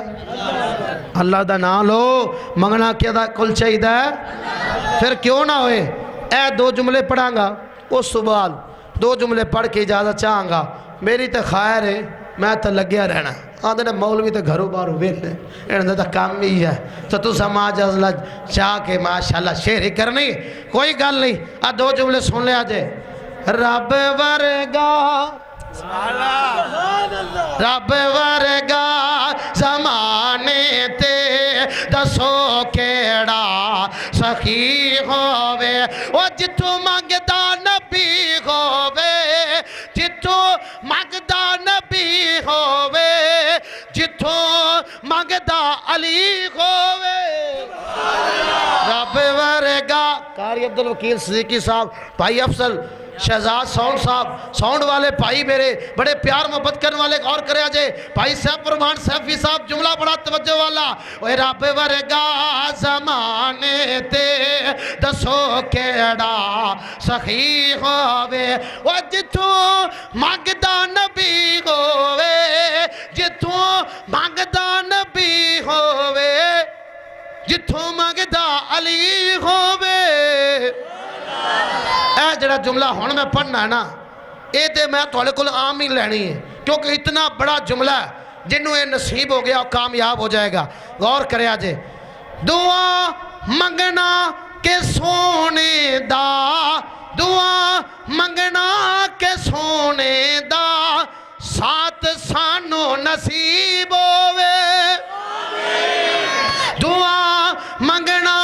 اللہ دا نام لو منگنا کیا دے کل چاہی دے پھر کیوں نہ ہوئے اے دو جملے پڑھاں گا اس سوال دو جملے پڑھ کے اجازت چاہاں گا میری تے خیر ہے میں تے لگیا رہنا آدھے مولوی تے گھروں باروں ویلے انہوں تے کام ہی ہے تو سماج ازلہ چاہ کے ماشاءاللہ شعری کرنی کوئی گل نہیں دو جملے سن لے آجے رب ورگا رب ورگا زمانے تے دسو کیڑا سخی ہووے وہ جتو مانگدا نبی ہووے جتو مانگدا نبی ہووے جتو مانگدا علی ہووے رب ورگا قاری عبدالوکیل صدیقی صاحب بھائی افضل شہزاد ساؤنڈ صاحب ساؤنڈ والے بھائی میرے بڑے پیار محبت کرنے والے غور کرے آجے بھائی سیف فرمان سیفی صاحب جملہ بڑا توجہ والا اوہ رب ورگا زمانے تے دسو کیڑا سخی ہووے وہ جتو مانگدا نبی ہووے جتو مانگدا نبی ہووے جتو مانگدا علی جڑا جملہ ہن میں پڑھنا ہے نا یہ تو میں تھوڑے کو عام ہی لینی ہے کیونکہ اتنا بڑا جملہ ہے جنہوں یہ نصیب ہو گیا اور کامیاب ہو جائے گا. غور کرے آجے. دعا منگنا کہ سونے دا, دعا منگنا کہ سونے دا, ساتھ سانو نصیب ہووے. دعا منگنا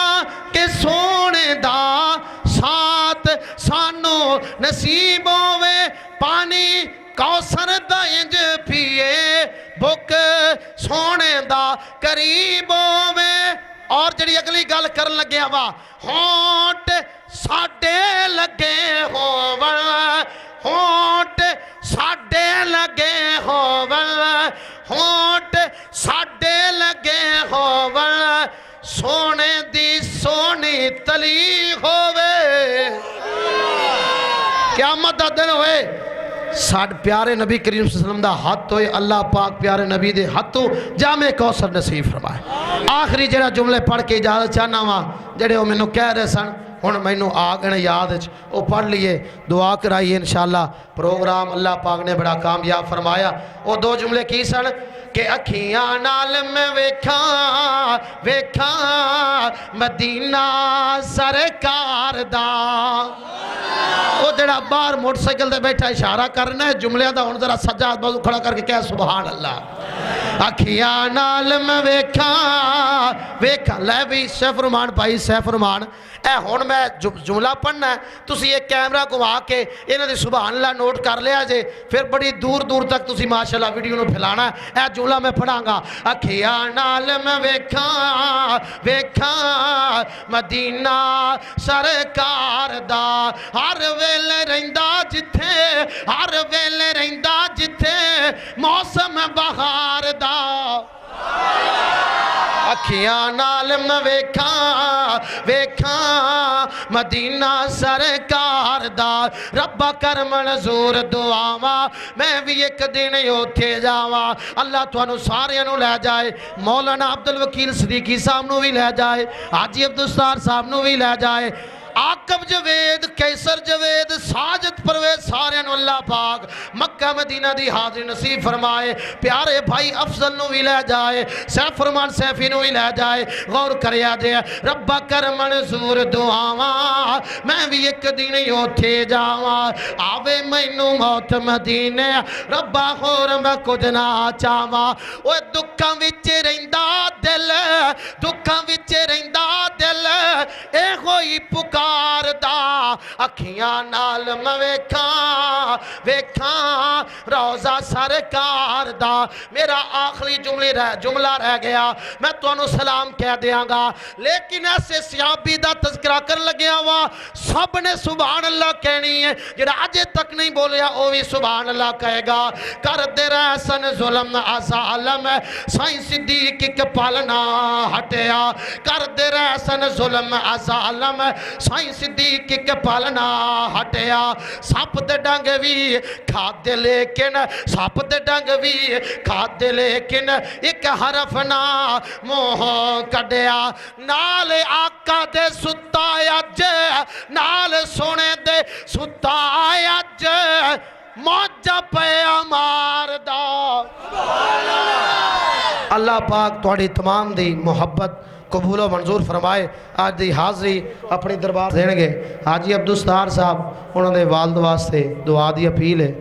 کہ سونے دا, ساتھ سانو نصیب ہووے. پانی کوثر دا انج پیے, بھک سونے دا قریب ہووے. اور جڑی اگلی گل کرن لگے وا, ہونٹ ساڈے لگے ہوون, ہونٹ ساڈے لگے ہوون, ہونٹ ساڈے لگے ہوون, سونے دی سونی تلی ہووے. قیامت دا دن ہوئے ساڈ پیارے نبی کریم صلی اللہ علیہ وسلم دا ہاتھ ہوئے, اللہ پاک پیارے نبی دے ہاتھوں جامع کوثر نصیب فرمائے. آخری جڑا جملے پڑھ کے اجازت چاہنا وا, جڑے وہ مینوں کہہ رہے سن ہن مینوں آ گئے یاد وچ, وہ پڑھ لیے دعا کرائیے انشاءاللہ. پروگرام اللہ پاک نے بڑا کامیاب فرمایا. وہ دو جملے کی سن کہ اکھیاں نال میں ویکھاں ویکھاں مدینہ سرکار دا. وہ جڑا باہر موٹر سائیکل دے بیٹھا اشارہ کرنا ہے جملے دا, ہن ذرا سجا بازو کھڑا کر کے کہہ سبحان اللہ. اکھیاں نال میں ویکھاں ویکھاں. لے بھی سیف رحمان بھائی, سیف رحمان اے ہن میں جملہ پڑھنا ہے, تسی یہ کیمرہ گھما کے انہاں دی سبحان اللہ نوٹ کر لیا جے, پھر بڑی دور دور تک تسی ماشاءاللہ ویڈیو نو پھیلانا ہے. اے جملہ میں پڑھاں گا. اکھیاں نال میں ویکھاں ویکھاں مدینہ سرکار دا, ہر ویلے رہندا جتھے, ہر ویلے رہندا جتھے موسم بہار دا. اکھیاں نال میں ویکھاں ویکھاں مدینہ سرکار دا. ربا کر منظور دعاواں, میں بھی ایک دن اوتھے جاواں. اللہ تانوں سارے نوں لے جائے, مولانا عبدالوکیل صدیقی صاحب نوں بھی لے جائے, حاجی عبدالستار صاحب نوں بھی لے جائے, عاقب جوید, کیسر جوید, ساجد پرویز, سارے نو اللہ پاک مکہ مدینہ دی حاضری نصیب فرمائے. پیارے بھائی افضل نو بھی لے جائے, سیف رحمان سیفی نو بھی لے جائے. غور کریا جے. ربا کر منظور دعاواں, میں بھی ایک دن اوتھے جاواں. آوے مینوں موت مدینے, ربا ہور میں کچھ نہ چاواں. اوے دکھاں وچ رہندا دل, دکھاں وچ رہندا دل, اے ہوئی پکار دا. اکھیاں نال میں ویکھاں ویکھاں روضہ سرکار دا. میرا آخری جملہ رہ گیا, میں تانوں سلام کہہ دیاں گا, لیکن ایسے صحابی دا تذکرہ کر لگیا وا, سب نے سبحان اللہ کہنی ہے. جڑا اجے تک نہیں بولیا وہ بھی سبحان اللہ کہے گا. کر دے رہسن ظلم ظالم, سائیں صدیق کے پالنا ہٹیا. کر دے رہسن ظلم ظالم, سائیں صدیق کے پالنا ہٹیا. سپ دے ڈنگ بھی کھادے لیکن, سپ دے ڈنگ بھی کھادے لیکن, ایک حرف نہ منہ کڈیا. نال آقا دے ستا اج, نال سونے دے ستا اج, موجہ پہ امار دا. اللہ پاک تھوڑی تمام دی محبت قبول و منظور فرمائے. آج دی حاضری اپنی دربار دین گے حاجی عبدالستار صاحب, انہوں نے والد واسطے دعا دی اپیل ہے.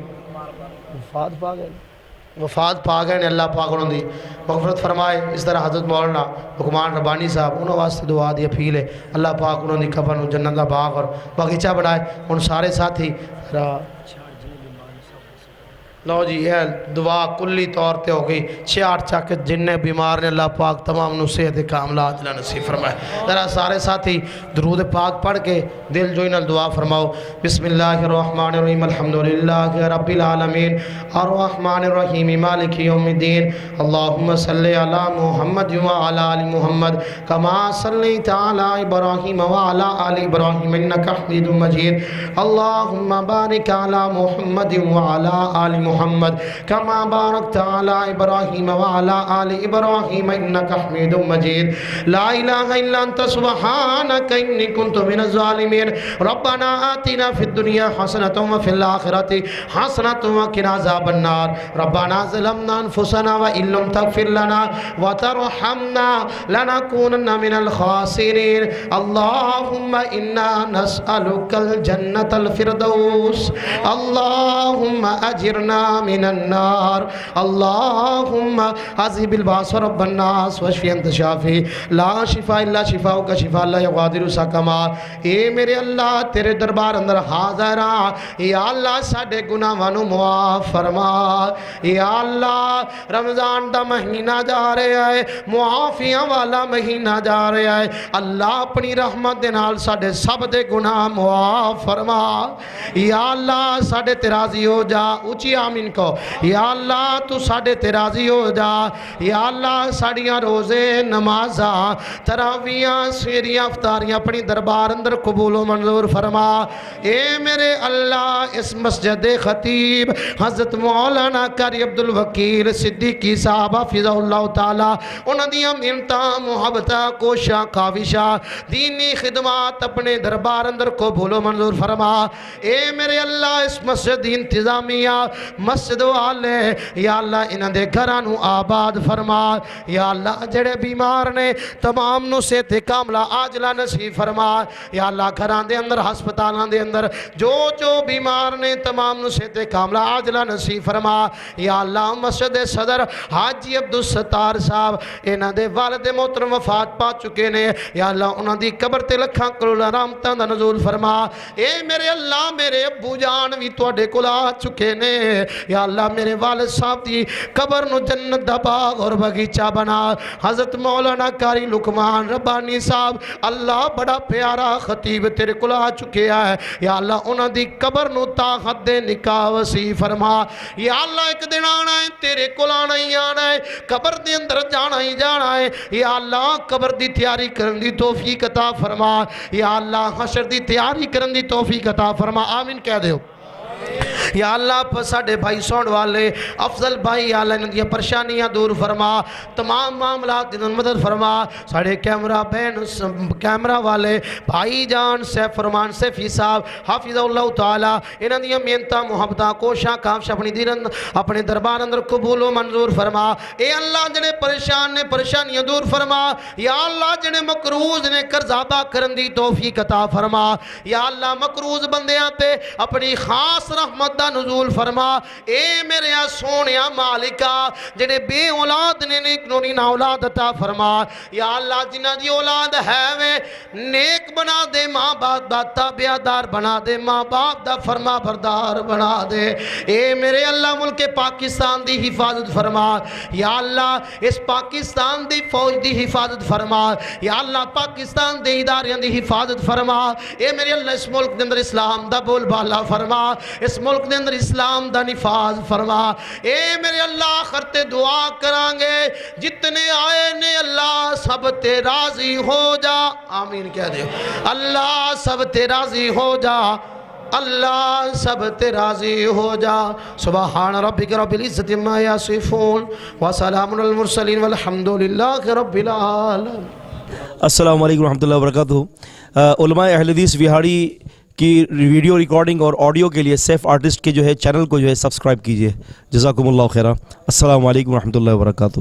وفات پا گئے نے, اللہ پاک انہوں دی مغفرت فرمائے. اس طرح حضرت مولانا حکمان ربانی صاحب, انہوں واسطے دعا دی اپیل ہے. اللہ پاک انہوں دی قبر نو جنت دا باغ اور باغیچہ بنائے. ان سارے ساتھی لو جی یہ دعا کلی طور تے ہو گئی. 66 چک جننے بیمار نے اللہ پاک تمام نو صحت کاملہ عاجلہ نصیب فرمائے. ذرا سارے ساتھی درود پاک پڑھ کے دل جوئی نال دعا فرماؤ. بسم اللہ الرحمن الرحیم, الحمدللہ رب العالمین, الرحمن الرحیم, مالک یوم الدین. اللہم صلی علی محمد وعلی آل محمد کما صلیت علی ابراہیم وعلی آل ابراہیم انک حمید مجید. اللہم بارک علی محمد وعلی آل محمد محمد كما باركت على إبراهيم وعلى آل إبراهيم إنك حميد مجيد لا إله إلا أنت سبحانك إني كنت من الظالمين ربنا آتنا في الدنيا حسنة وفي الآخرة حسنة وقنا عذاب النار ربنا ظلمنا أنفسنا وإن لم تغفر لنا وترحمنا لنكونن من الخاسرين اللهم إنا نسألك الجنة الفردوس اللهم أجرنا من النار اللهم عذب الباس رب الناس واشفي أنت شافي لا شفاء إلا شفاؤك شفاء لا يغادر سقما اے میرے اللہ تیرے دربار اندر حاضر ہاں یا اللہ ساڈے گناہاں نو معاف فرما یا اللہ رمضان دا مہینہ جا رہا ہے معافیاں والا مہینہ جا رہا ہے اللہ اپنی رحمت دے نال ساڈے سب دے گناہ معاف فرما یا اللہ ساڈے تے راضی ہو جا اونچی آمین کو یا اللہ تو ساڈے تے راضی ہو جا یا اللہ ساڈیاں روزے نمازاں تراویحاں سحریاں افطاریاں اپنی دربار اندر قبول و منظور فرما اے میرے اللہ اس مسجد خطیب حضرت مولانا قاری عبدالوکیل صدیقی صاحب حفظہ اللہ تعالی انہاں دیاں منتاں محبتاں کوشاں کاوشاں دینی خدمات اپنے دربار اندر قبول و منظور فرما اے میرے اللہ اس مسجد دی انتظامیہ مسجد والے یا اللہ انہاں دے گھراں نو آباد فرما یا اللہ جڑے بیمار نے تمام نو صحت کاملہ عاجلہ نصیب فرما یا اللہ گھراں دے اندر ہسپتالاں دے اندر جو بیمار نے تمام نو صحت کاملہ عاجلہ نصیب فرما یا اللہ مسجد صدر حاجی عبدالستار صاحب انہاں دے والد محترم وفات پا چکے نے یا اللہ انہاں دی قبر تے لکھاں کروڑ رحمتاں دا نزول فرما اے میرے اللہ میرے ابو جان بھی تواڈے کول آ چکے نے یا اللہ میرے والد صاحب دی قبر نو جنت دا باغ اور باغیچہ بنا حضرت مولانا قاری لقمان ربانی صاحب اللہ بڑا پیارا خطیب تیرے کول آ چکے ہے یا اللہ انہاں دی قبر نو تا حد نکاح وسیع فرما یا اللہ ایک دن آنا ہے تیرے کول آنا ہی آنا ہے قبر دے اندر جانا ہی جانا ہے یا اللہ قبر دی تیاری کرن دی توفیق عطا فرما یا اللہ حشر دی تیاری کرن دی توفیق عطا فرما آمین کہہ دیو یا اللہ ساڈے بھائی سون والے افضل بھائی یا اللہ انہاں دی پریشانیاں دور فرما تمام معاملات دی مدد فرما ساڈے کیمرہ بہن کیمرہ والے بھائی جان سیف فرمان سیفی صاحب حافظ اللہ تعالی انہاں دی محنتاں محبتاں کوشاں کاوشاں اپنی دین اپنے دربار اندر قبول و منظور فرما اے اللہ جڑے پریشان نے پریشانیاں دور فرما یا اللہ جڑے مقروض نے قرض ادا کرن دی توفیق عطا فرما یا اللہ مقروض بندیاں تے اپنی خاص رحمت دا نزول فرما اے میرے سونیا مالکا جڑے بے اولاد نے نیک نوری نا اولاد عطا فرما یا اللہ جنہ دی اولاد ہے وے نیک بنا دے ماں باپ دا تابعدار بنا دے ماں باپ دا فرما بردار بنا دے اے میرے اللہ ملک پاکستان دی حفاظت فرما یا اللہ اس پاکستان دی فوج دی حفاظت فرما یا اللہ پاکستان دے اداریاں دی حفاظت فرما اے میرے اللہ اس ملک دے اندر اسلام دا بول بالا فرما اس ملک دے اندر اسلام دا نفاذ فرما اے میرے اللہ آخرتے دعا کرانگے جتنے آئے نے اللہ سب تے راضی ہو جا آمین کہہ دے اللہ سب تے راضی ہو جا اللہ سب تے راضی ہو جا سبحان ربک رب العزت عما یصفون وسلام علی المرسلین والحمدللہ رب العالمین۔ السلام علیکم ورحمۃ اللہ وبرکاتہ۔ علماء اہل حدیث وہاڑی کی ویڈیو ریکارڈنگ اور آڈیو کے لیے سیف آرٹسٹ کے جو ہے چینل کو جو ہے سبسکرائب کیجئے۔ جزاکم اللہ خیرہ۔ السلام علیکم ورحمۃ اللہ وبرکاتہ۔